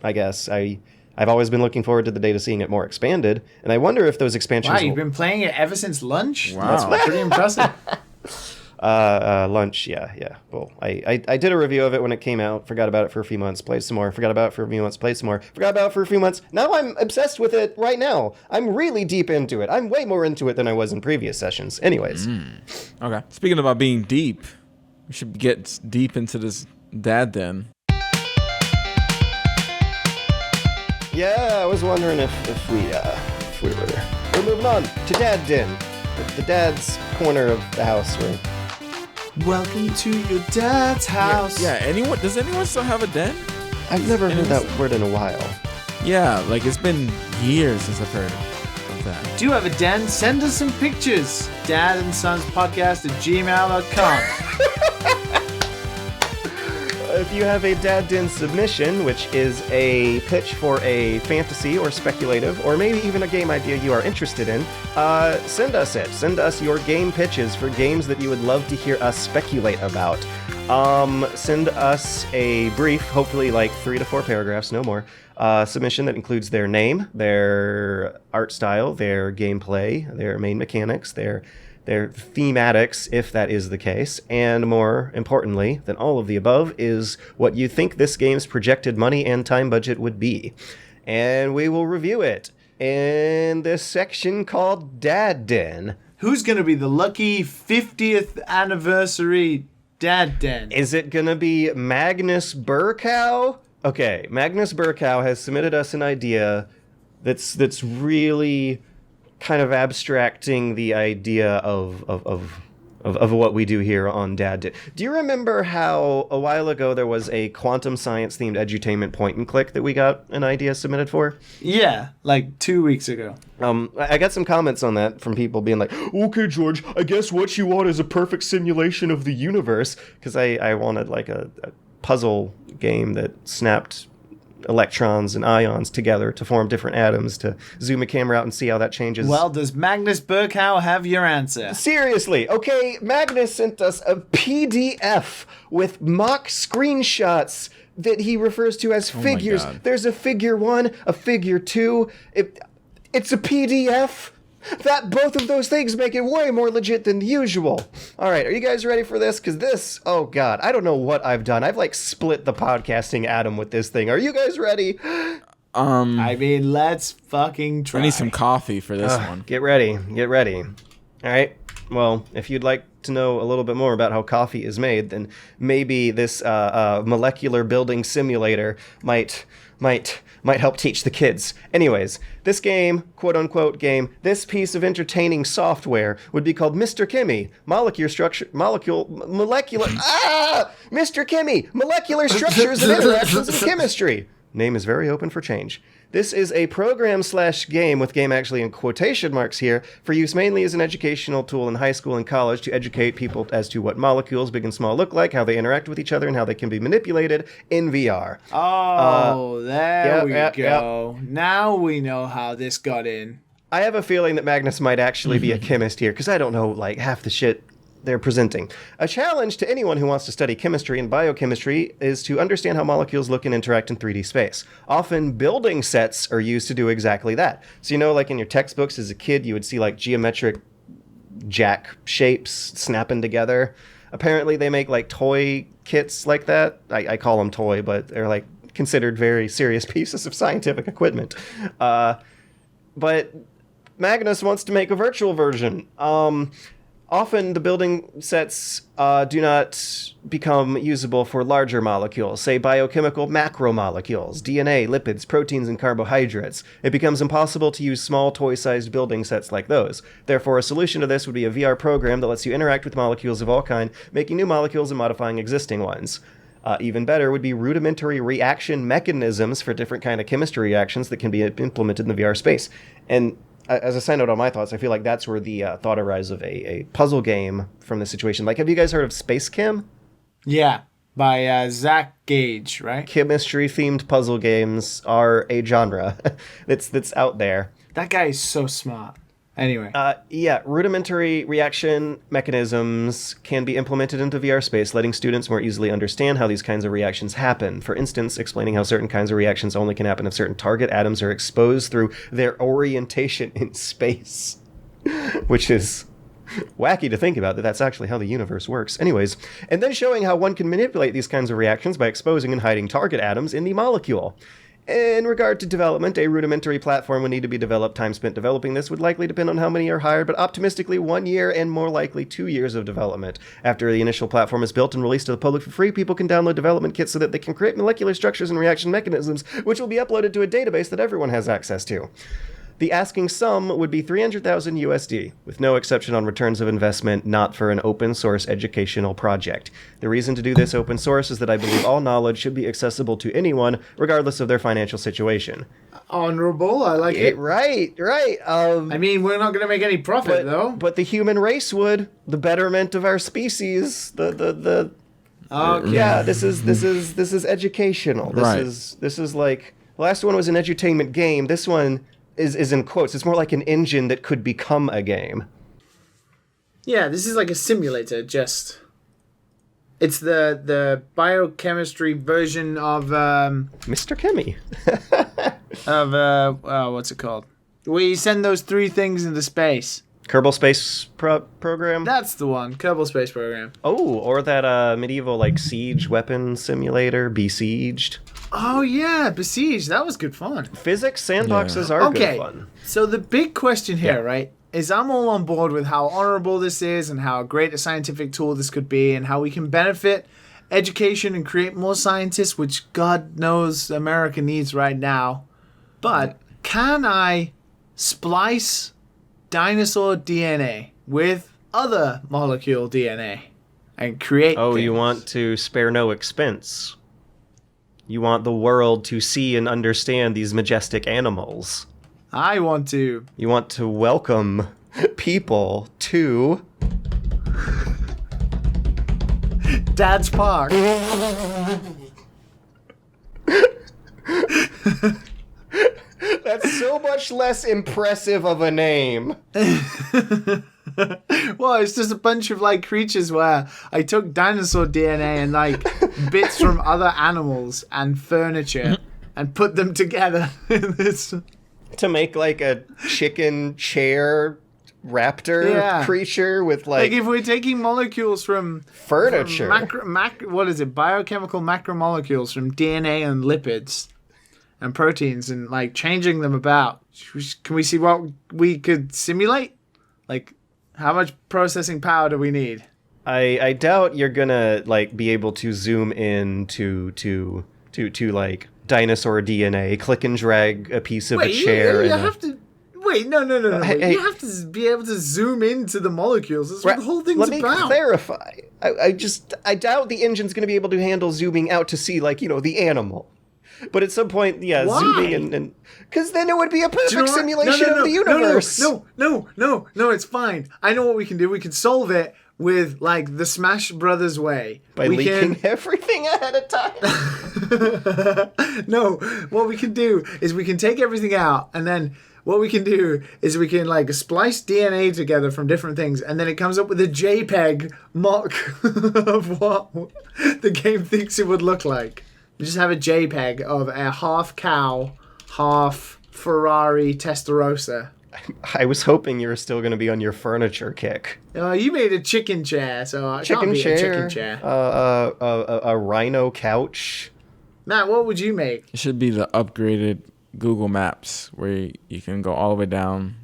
I guess. I've always been looking forward to the day to seeing it more expanded, and I wonder if those expansions... Wow, you've been playing it ever since lunch? Wow. That's pretty impressive. Lunch, yeah. Well, I did a review of it when it came out, forgot about it for a few months, played some more, forgot about it for a few months, played some more, forgot about it for a few months. Now I'm obsessed with it right now. I'm really deep into it. I'm way more into it than I was in previous sessions. Anyways. Okay. Speaking about being deep, we should get deep into this dad den. Yeah, I was wondering if we were there. We're moving on to Dad Den, the dad's corner of the house where... Welcome to your dad's house. Yeah. Does anyone still have a den? I've never heard that word in a while. Yeah, like it's been years since I've heard of that. Do you have a den? Send us some pictures. dadandsonspodcast@gmail.com. If you have a Dad Den submission, which is a pitch for a fantasy or speculative, or maybe even a game idea you are interested in, send us it. Send us your game pitches for games that you would love to hear us speculate about. Send us a brief, hopefully like 3 to 4 paragraphs, no more, submission that includes their name, their art style, their gameplay, their main mechanics, their thematics, if that is the case, and more importantly than all of the above is what you think this game's projected money and time budget would be. And we will review it in this section called Dad Den. Who's going to be the lucky 50th anniversary Dad Den? Is it going to be Magnus Burkow? Okay, Magnus Burkow has submitted us an idea that's really kind of abstracting the idea of what we do here on Dad Den. Do you remember how a while ago there was a quantum science themed edutainment point and click that we got an idea submitted for? Yeah, like 2 weeks ago. I got some comments on that from people being like, okay, George, I guess what you want is a perfect simulation of the universe, because I wanted like a puzzle game that snapped electrons and ions together to form different atoms, to zoom a camera out and see how that changes. Well, does Magnus Burkow have your answer? Seriously, okay, Magnus sent us a PDF with mock screenshots that he refers to as figures. There's a figure 1, a figure 2. It's a PDF. That both of those things make it way more legit than usual. All right, are you guys ready for this? Because this, oh God, I don't know what I've done. I've like split the podcasting atom with this thing. Are you guys ready? I mean, let's fucking try. I need some coffee for this one. Get ready. All right. Well, if you'd like to know a little bit more about how coffee is made, then maybe this molecular building simulator might help teach the kids. Anyways, this game, quote-unquote game, this piece of entertaining software would be called Mr. Kimmy, Mr. Kimmy, Molecular Structures and Interactions in Chemistry. Name is very open for change. This is a program/game, with game actually in quotation marks here, for use mainly as an educational tool in high school and college to educate people as to what molecules, big and small, look like, how they interact with each other, and how they can be manipulated in VR. Oh, there we go. Yep. Now we know how this got in. I have a feeling that Magnus might actually be a chemist here, because I don't know like half the shit they're presenting. A challenge to anyone who wants to study chemistry and biochemistry is to understand how molecules look and interact in 3D space. Often building sets are used to do exactly that. So, you know, like in your textbooks as a kid, you would see like geometric jack shapes snapping together. Apparently they make like toy kits like that. I call them toy, but they're like considered very serious pieces of scientific equipment. But Magnus wants to make a virtual version. Often the building sets do not become usable for larger molecules, say biochemical macromolecules, DNA, lipids, proteins, and carbohydrates. It becomes impossible to use small toy-sized building sets like those. Therefore, a solution to this would be a VR program that lets you interact with molecules of all kind, making new molecules and modifying existing ones. Even better would be rudimentary reaction mechanisms for different kind of chemistry reactions that can be implemented in the VR space. And as a side note on my thoughts, I feel like that's where the thought arises of a puzzle game from this situation. Like, have you guys heard of Space Chem? Yeah, by Zach Gage, right? Chemistry-themed puzzle games are a genre that's out there. That guy is so smart. Anyway. Rudimentary reaction mechanisms can be implemented into VR space, letting students more easily understand how these kinds of reactions happen. For instance, explaining how certain kinds of reactions only can happen if certain target atoms are exposed through their orientation in space. Which is wacky to think about, that's actually how the universe works. Anyways, and then showing how one can manipulate these kinds of reactions by exposing and hiding target atoms in the molecule. In regard to development, a rudimentary platform would need to be developed. Time spent developing this would likely depend on how many are hired, but optimistically 1 year and more likely 2 years of development. After the initial platform is built and released to the public for free, people can download development kits so that they can create molecular structures and reaction mechanisms, which will be uploaded to a database that everyone has access to. The asking sum would be 300,000 USD, with no exception on returns of investment, not for an open source educational project. The reason to do this open source is that I believe all knowledge should be accessible to anyone, regardless of their financial situation. Honorable, I like it. Right. I mean, we're not going to make any profit, though. But the human race would. The betterment of our species. Okay. Yeah, this is educational. This is like, the last one was an edutainment game. This one is in quotes. It's more like an engine that could become a game. Yeah, this is like a simulator, just... It's the biochemistry version of... Mr. Chemmy. What's it called? Where you send those 3 things into space. Kerbal Space Program? That's the one, Kerbal Space Program. Oh, or that medieval, like, siege weapon simulator, Besieged. Oh, yeah, Besieged. That was good fun. Physics sandboxes are good fun. So the big question here, right, is I'm all on board with how honorable this is and how great a scientific tool this could be and how we can benefit education and create more scientists, which God knows America needs right now. But can I splice dinosaur DNA with other molecule DNA and create things? You want to spare no expense. You want the world to see and understand these majestic animals. I want to. You want to welcome people to... Dad's Park. That's so much less impressive of a name. Well, it's just a bunch of like creatures where I took dinosaur DNA and like bits from other animals and furniture and put them together in this to make like a chicken chair raptor creature with like if we're taking molecules from furniture, what is it? Biochemical macromolecules from DNA and lipids and proteins and like changing them about. Can we see what we could simulate? Like, how much processing power do we need? I doubt you're gonna like be able to zoom in to like dinosaur DNA, click and drag a piece of a chair. You have to. Wait, no. Hey, you have to be able to zoom into the molecules. That's what the whole thing's about. Let me clarify. I doubt the engine's gonna be able to handle zooming out to see like, the animal. But at some point, Why? zooming and because then it would be a perfect simulation of the universe. No, it's fine. I know what we can do. We can solve it with like the Smash Brothers way. By leaking everything ahead of time. No, what we can do is we can take everything out, and then what we can do is we can like splice DNA together from different things, and then it comes up with a JPEG mock of what the game thinks it would look like. We just have a JPEG of a half cow, half Ferrari Testarossa. I was hoping you were still going to be on your furniture kick. You made a chicken chair, so it can't be a chicken chair. A rhino couch. Matt, what would you make? It should be the upgraded Google Maps where you can go all the way down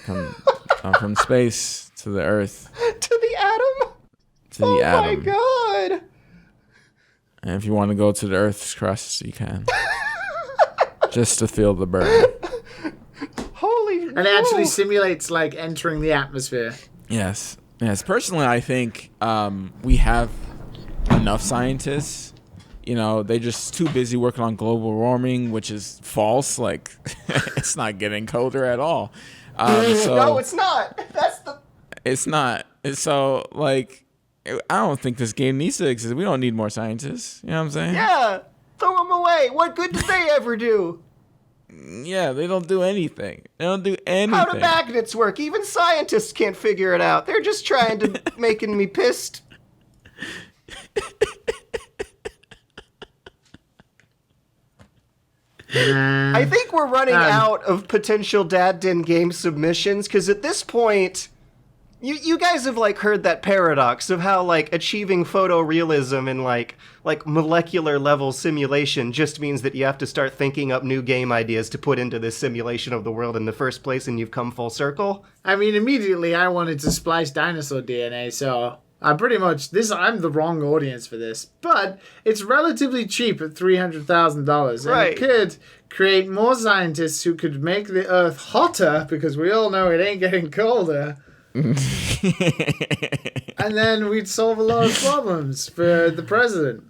from space to the Earth. To the atom? To the atom. Oh my god! And if you want to go to the Earth's crust, you can. Just to feel the burn. Holy And it actually simulates like entering the atmosphere. Yes. Personally, I think we have enough scientists. You know, they're just too busy working on global warming, which is false. Like, it's not getting colder at all. No, it's not. It's not. So, like, I don't think this game needs to exist. We don't need more scientists. You know what I'm saying? Yeah. Throw them away. What good did they ever do? Yeah, they don't do anything. How do magnets work? Even scientists can't figure it out. They're just trying to making me pissed. I think we're running out of potential Dad Den game submissions, because at this point, you guys have like heard that paradox of how like achieving photorealism in like molecular level simulation just means that you have to start thinking up new game ideas to put into this simulation of the world in the first place, and you've come full circle. I mean, immediately I wanted to splice dinosaur DNA, so I'm the wrong audience for this. But it's relatively cheap at $300,000. Right. And it could create more scientists who could make the Earth hotter, because we all know it ain't getting colder. And then we'd solve a lot of problems for the president.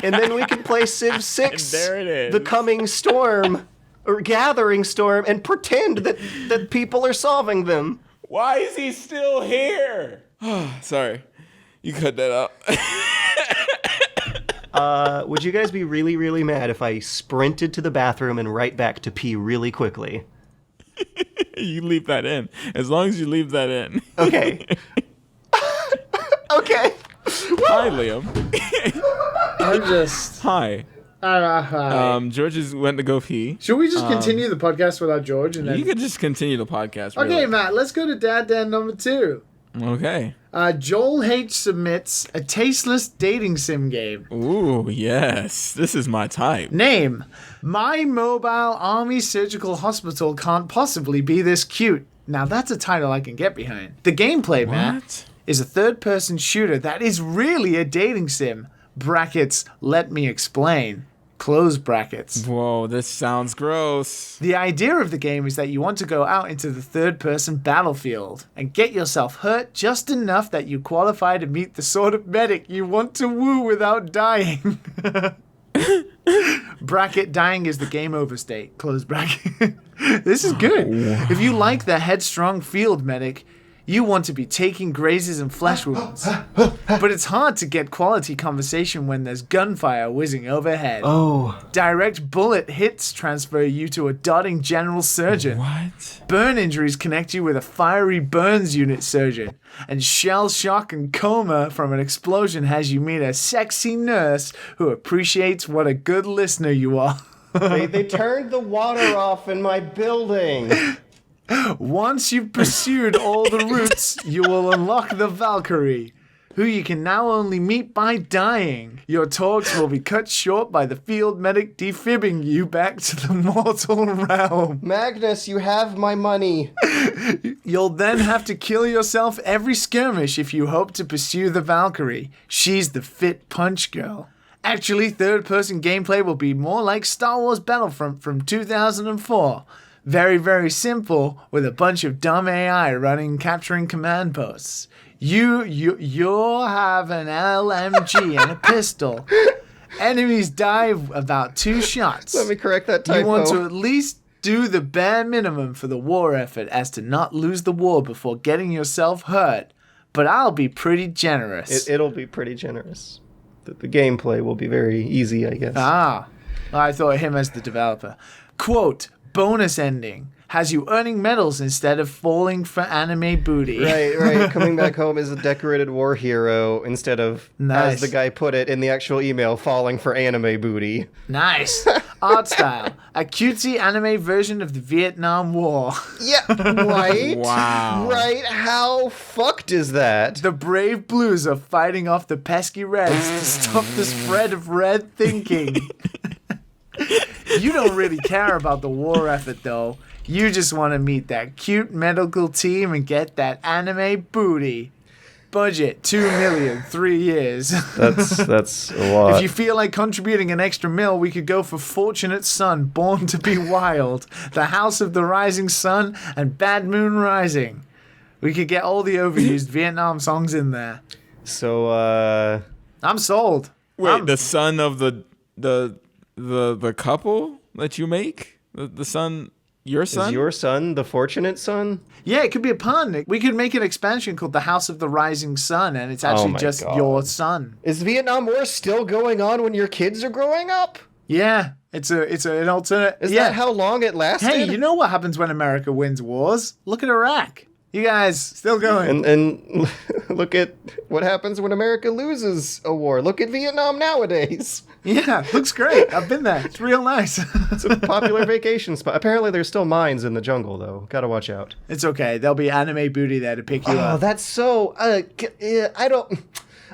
And then we could play Civ 6, there it is. The Coming Storm, or Gathering Storm, and pretend that people are solving them. Why is he still here? Sorry. You cut that out. Would you guys be really, really mad if I sprinted to the bathroom and right back to pee really quickly? You leave that in. As long as you leave that in. Okay. Okay. Hi, Liam. I'm just... Hi. Hi. George went to go pee. Should we just continue the podcast without George? And then... You could just continue the podcast. Okay, really. Matt, let's go to Dad Dan number 2. Okay. Joel H. submits a tasteless dating sim game. Ooh, yes. This is my type. Name: My Mobile Army Surgical Hospital Can't Possibly Be This Cute. Now that's a title I can get behind. The gameplay, Matt, is a third-person shooter that is really a dating sim. Brackets, let me explain. Close brackets. Whoa, this sounds gross. The idea of the game is that you want to go out into the third-person battlefield and get yourself hurt just enough that you qualify to meet the sort of medic you want to woo without dying. Bracket, dying is the game over state. Close bracket. This is good. If you like the headstrong field medic, you want to be taking grazes and flesh wounds. But it's hard to get quality conversation when there's gunfire whizzing overhead. Oh. Direct bullet hits transfer you to a dotting general surgeon. What? Burn injuries connect you with a fiery burns unit surgeon. And shell shock and coma from an explosion has you meet a sexy nurse who appreciates what a good listener you are. They turned the water off in my building. Once you've pursued all the routes, you will unlock the Valkyrie, who you can now only meet by dying. Your talks will be cut short by the field medic defibbing you back to the mortal realm. Magnus, you have my money. You'll then have to kill yourself every skirmish if you hope to pursue the Valkyrie. She's the fit punch girl. Actually, third-person gameplay will be more like Star Wars Battlefront from 2004. Very, very simple, with a bunch of dumb AI running, capturing command posts. You'll have an LMG and a pistol. Enemies die about 2 shots. Let me correct that typo. You want to at least do the bare minimum for the war effort as to not lose the war before getting yourself hurt. But I'll be pretty generous. It'll be pretty generous. The gameplay will be very easy, I guess. I thought him as the developer. Quote, bonus ending. has you earning medals instead of falling for anime booty. Right. Coming back home as a decorated war hero instead of, Nice. as the guy put it in the actual email, falling for anime booty. Nice. Art style. A cutesy anime version of the Vietnam War. Yeah, right? Wow. Right? How fucked is that? The brave blues are fighting off the pesky reds to stop the spread of red thinking. You don't really care about the war effort, though. You just want to meet that cute medical team and get that anime booty. Budget, $2 million, 3 years. That's a lot. If you feel like contributing an extra mil, we could go for Fortunate Son, Born to be Wild, The House of the Rising Sun, and Bad Moon Rising. We could get all the overused Vietnam songs in there. So, I'm sold. Wait, the son of the couple that you make? The son, your son? is your son the fortunate son? Yeah, it could be a pun. We could make an expansion called The House of the Rising Sun, and it's actually my just God. your son. Is Vietnam War still going on when your kids are growing up? Yeah, it's an alternate. Is yeah. that how long it lasted? Hey, you know what happens when America wins wars? Look at Iraq. You guys still going. And look at what happens when America loses a war. Look at Vietnam nowadays. Yeah, looks great. I've been there. It's real nice. It's a popular vacation spot. Apparently, there's still mines in the jungle, though. Gotta watch out. It's okay. There'll be anime booty there to pick you Oh, up. that's so. I don't.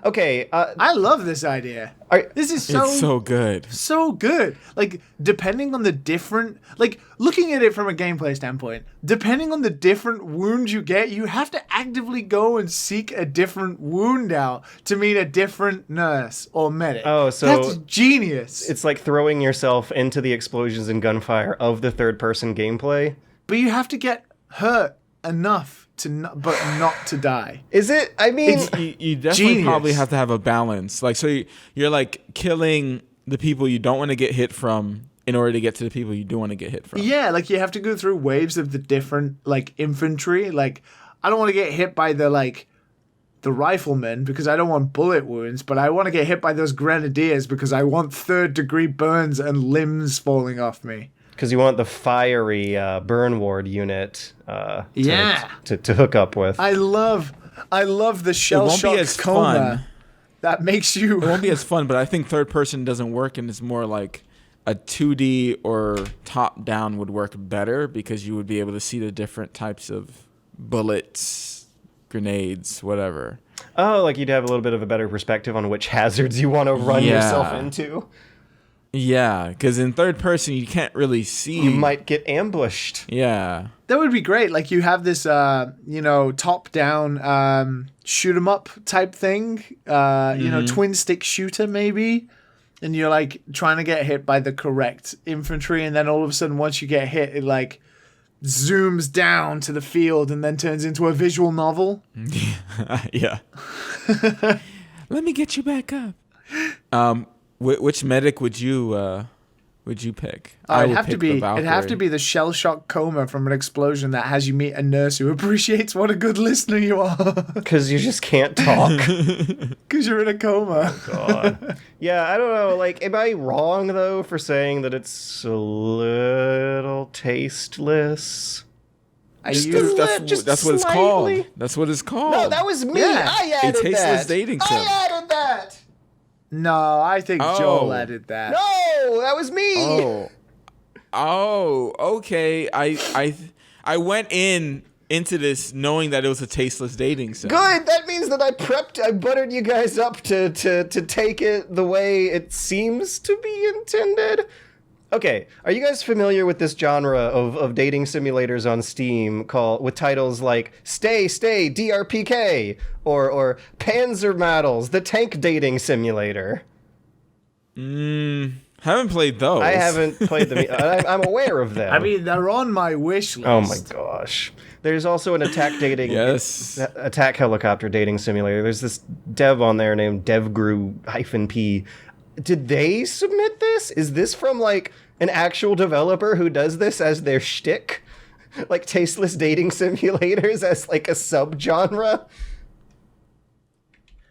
Okay. I love this idea. This is It's so good. so good. Like, depending on the different, like, looking at it from a gameplay standpoint, depending on the different wounds you get, you have to actively go and seek a different wound out to meet a different nurse or medic. Oh, so that's genius. It's like throwing yourself into the explosions and gunfire of the third-person gameplay. But you have to get hurt enough but not to die. Is it? I mean, You definitely Genius. probably have to have a balance. Like, so you're like killing the people you don't want to get hit from in order to get to the people you do want to get hit from. Yeah, like you have to go through waves of the different like infantry. Like, I don't want to get hit by the riflemen because I don't want bullet wounds, but I want to get hit by those grenadiers because I want 3rd-degree burns and limbs falling off me. because you want the fiery burn ward unit to hook up with. I love the shell won't be shock as coma fun. that makes you. It won't be as fun, but I think third person doesn't work, and it's more like a 2D or top down would work better because you would be able to see the different types of bullets, grenades, whatever. Oh, like you'd have a little bit of a better perspective on which hazards you want to run yourself into. Yeah, because in third person you can't really see. You might get ambushed. Yeah. That would be great. Like you have this, top down shoot 'em up type thing. Twin stick shooter maybe, and you're like trying to get hit by the correct infantry, and then all of a sudden once you get hit, it like zooms down to the field and then turns into a visual novel. Yeah. Let me get you back up. Which medic would you pick? It'd have to be the shell shock coma from an explosion that has you meet a nurse who appreciates what a good listener you are Because you just can't talk. because you're in a coma. God. Yeah, I don't know. Like, am I wrong, though, for saying that it's a little tasteless? That's what it's called. That's what it's called. No, that was me. Yeah. I added A tasteless that. dating sim. I added that. No, I think Joel added that. No, that was me. Oh, okay. I went into this knowing that it was a tasteless dating sim. Good. That means that I buttered you guys up to take it the way it seems to be intended. Okay, are you guys familiar with this genre of dating simulators on Steam with titles like Stay, DRPK, or Panzer Models, the tank dating simulator? Haven't played those. I haven't played them. I'm aware of them. I mean, they're on my wish list. oh my gosh. There's also an attack dating, Yes. attack helicopter dating simulator. There's this dev on there named DevGru-P. Did they submit this? Is this from like an actual developer who does this as their shtick? Like tasteless dating simulators as like a subgenre?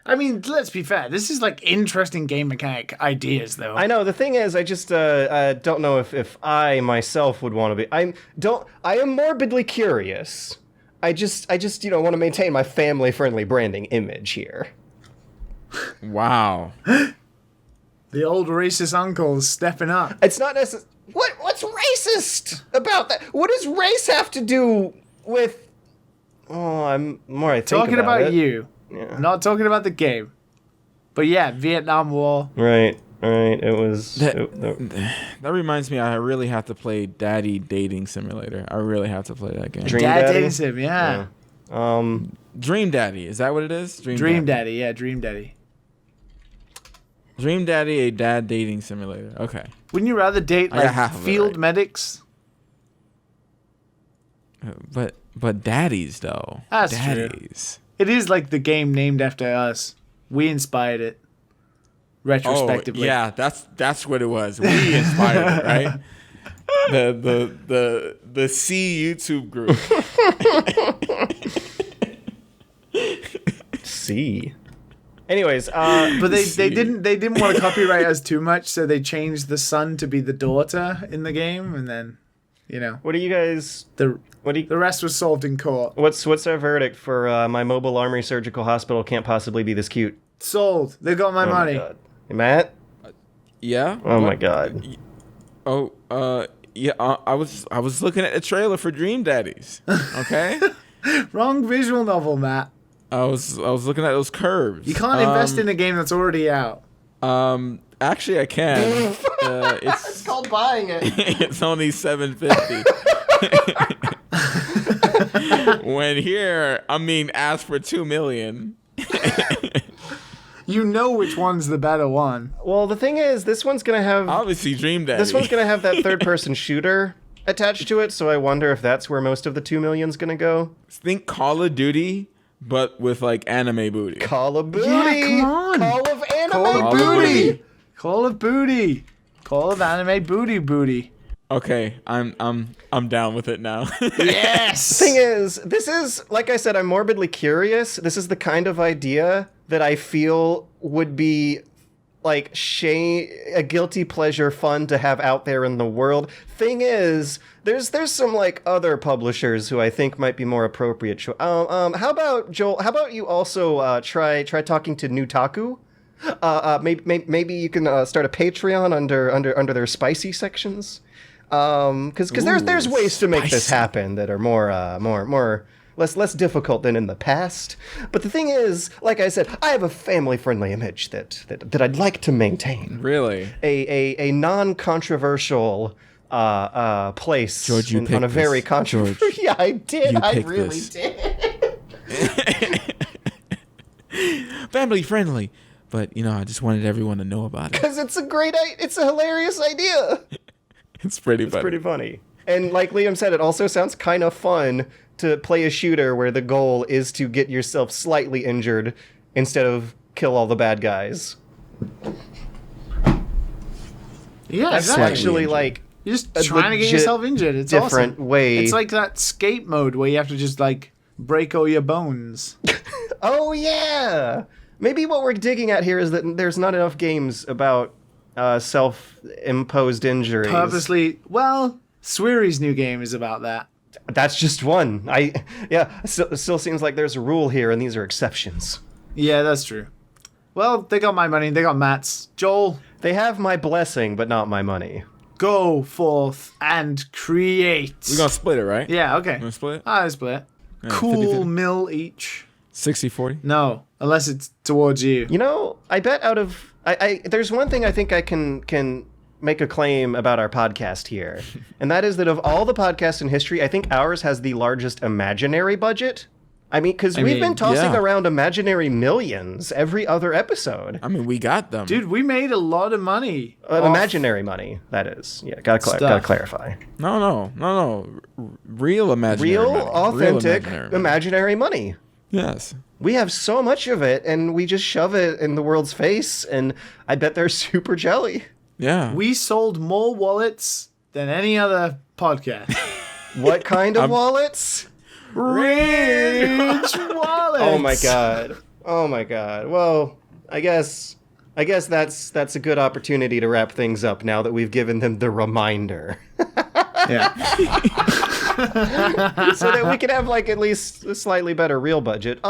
I mean, let's be fair. This is like interesting game mechanic ideas, though. I know. The thing is, I just don't know if I myself would want to be. I am morbidly curious. I just want to maintain my family-friendly branding image here. Wow. The old racist uncle's stepping up. It's not necessary. What's racist about that? What does race have to do with? Oh, I'm more. I think Talking about it. you. Yeah. I'm not talking about the game. But yeah, Vietnam War. Right. It was. That reminds me, I really have to play Daddy Dating Simulator. I really have to play that game. Dream Dad Daddy? dating sim, yeah. Dream Daddy, is that what it is? Dream Daddy, yeah, Dream Daddy. Dream Daddy, a dad dating simulator. Okay. Wouldn't you rather date I got like half of it field right. medics? But daddies though. That's daddies. It is like the game named after us. We inspired it. Retrospectively. Oh, yeah, that's what it was. We inspired it, right? The C YouTube group. C. Anyways, But they didn't want to copyright us too much, so they changed the son to be the daughter in the game, and then, what do you guys? the rest was solved in court. What's our verdict for my mobile armory surgical hospital can't possibly be this cute? Sold. They got my Oh money. my god. Hey, Matt? Yeah. Oh my god. Oh, yeah. I was looking at the trailer for Dream Daddies. Okay. Wrong visual novel, Matt. I was looking at those curves. You can't invest in a game that's already out. Actually, I can. It's called buying it. it's only $750. When here, ask for $2 million. You know which one's the better one. Well, the thing is, this one's gonna have Obviously, Dream Daddy. this one's gonna have that third-person shooter attached to it. So I wonder if that's where most of the $2 million's gonna go. Think Call of Duty, but with like anime booty. Call of Booty. Yeah, come on. Call of Anime Call of Booty. Booty. Call of Booty. Call of Anime Booty. Okay, I'm down with it now. Yes. Thing is, this is, like I said, I'm morbidly curious. This is the kind of idea that I feel would be like a guilty pleasure fun to have out there in the world. Thing is, there's some like other publishers who I think might be more appropriate. How about Joel? How about you also try talking to Nutaku? Maybe you can start a Patreon under their spicy sections. Because there's ways to make this happen that are more less difficult than in the past. But the thing is, like I said, I have a family-friendly image that I'd like to maintain. Really? A non-controversial place George, you on picked a very this. controversial. George, Yeah, I did. you I picked really this. did. Family friendly, but I just wanted everyone to know about it. Because it's a hilarious idea. It's pretty funny. It's pretty funny. And like Liam said, it also sounds kind of fun to play a shooter where the goal is to get yourself slightly injured instead of kill all the bad guys. Yeah, That's exactly. actually like You're just a trying to get legit yourself injured. It's different awesome. way. It's like that skate mode where you have to just like break all your bones. Oh yeah. Maybe what we're digging at here is that there's not enough games about self-imposed injuries. Purposely. Well, Sweary's new game is about that. That's just one. Still seems like there's a rule here, and these are exceptions. Yeah, that's true. Well, they got my money. They got Matt's. Joel, They have my blessing, but not my money. go forth and create. We're gonna split it, right? Yeah, okay. We're gonna split it? I split. Yeah, Cool 50-50. mil each. 60-40? No, unless it's towards you. You know, I bet out of there's one thing I think I can make a claim about our podcast here, and that is that of all the podcasts in history, I think ours has the largest imaginary budget. I mean, because we've been tossing yeah. around imaginary millions every other episode. We got them. Dude, we made a lot of money. Imaginary money, that is. Yeah, gotta clarify. No. Real imaginary Real, money. authentic, Real imaginary money. imaginary money. Yes. We have so much of it, and we just shove it in the world's face, and I bet they're super jelly. Yeah. We sold more wallets than any other podcast. What kind of wallets? Rich wallets. Oh my god. Oh my god. Well, I guess that's a good opportunity to wrap things up now that we've given them the reminder. Yeah. So that we can have like at least a slightly better real budget.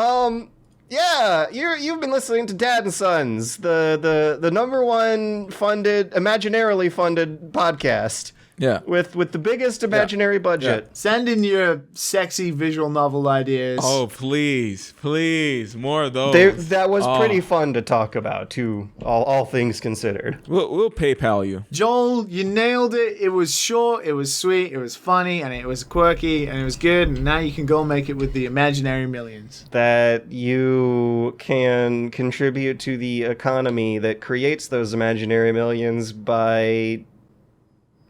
Yeah, you've been listening to Dad and Sons, the number one imaginarily funded podcast. Yeah. With the biggest imaginary budget. Send in your sexy visual novel ideas. Oh, please, more of those. That was pretty fun to talk about, too, all things considered. We'll PayPal you. Joel, you nailed it. It was short, it was sweet, it was funny, and it was quirky, and it was good, and now you can go make it with the imaginary millions. That you can contribute to the economy that creates those imaginary millions by...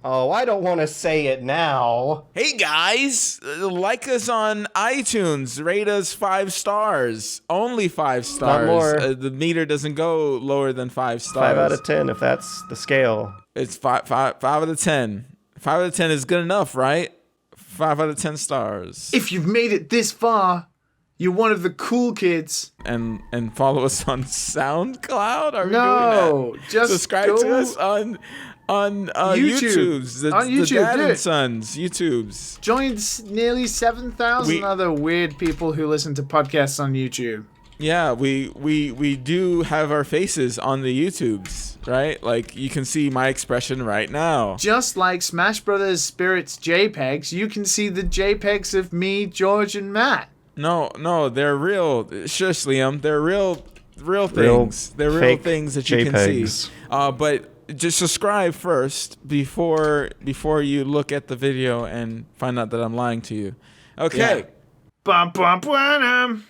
Oh, I don't want to say it now. Hey guys, like us on iTunes, rate us 5 stars, only 5 stars. Not more. The meter doesn't go lower than 5 stars. 5 out of 10, if that's the scale. It's 5 out of 10. 5 out of 10 is good enough, right? 5 out of 10 stars. If you've made it this far, you're one of the cool kids. And follow us on SoundCloud. Are we No, doing that? just subscribe go to us on YouTube's, the YouTube, Dad do and it. Sons YouTube's. Joined nearly 7,000 other weird people who listen to podcasts on YouTube. Yeah, we do have our faces on the YouTubes, right? Like you can see my expression right now. Just like Smash Brothers Spirits JPEGs, you can see the JPEGs of me, George, and Matt. No, they're real. Shush, Liam. They're real things. They're real things that you can see. But just subscribe first before you look at the video and find out that I'm lying to you. Okay. Yeah. Bum, bum, bum.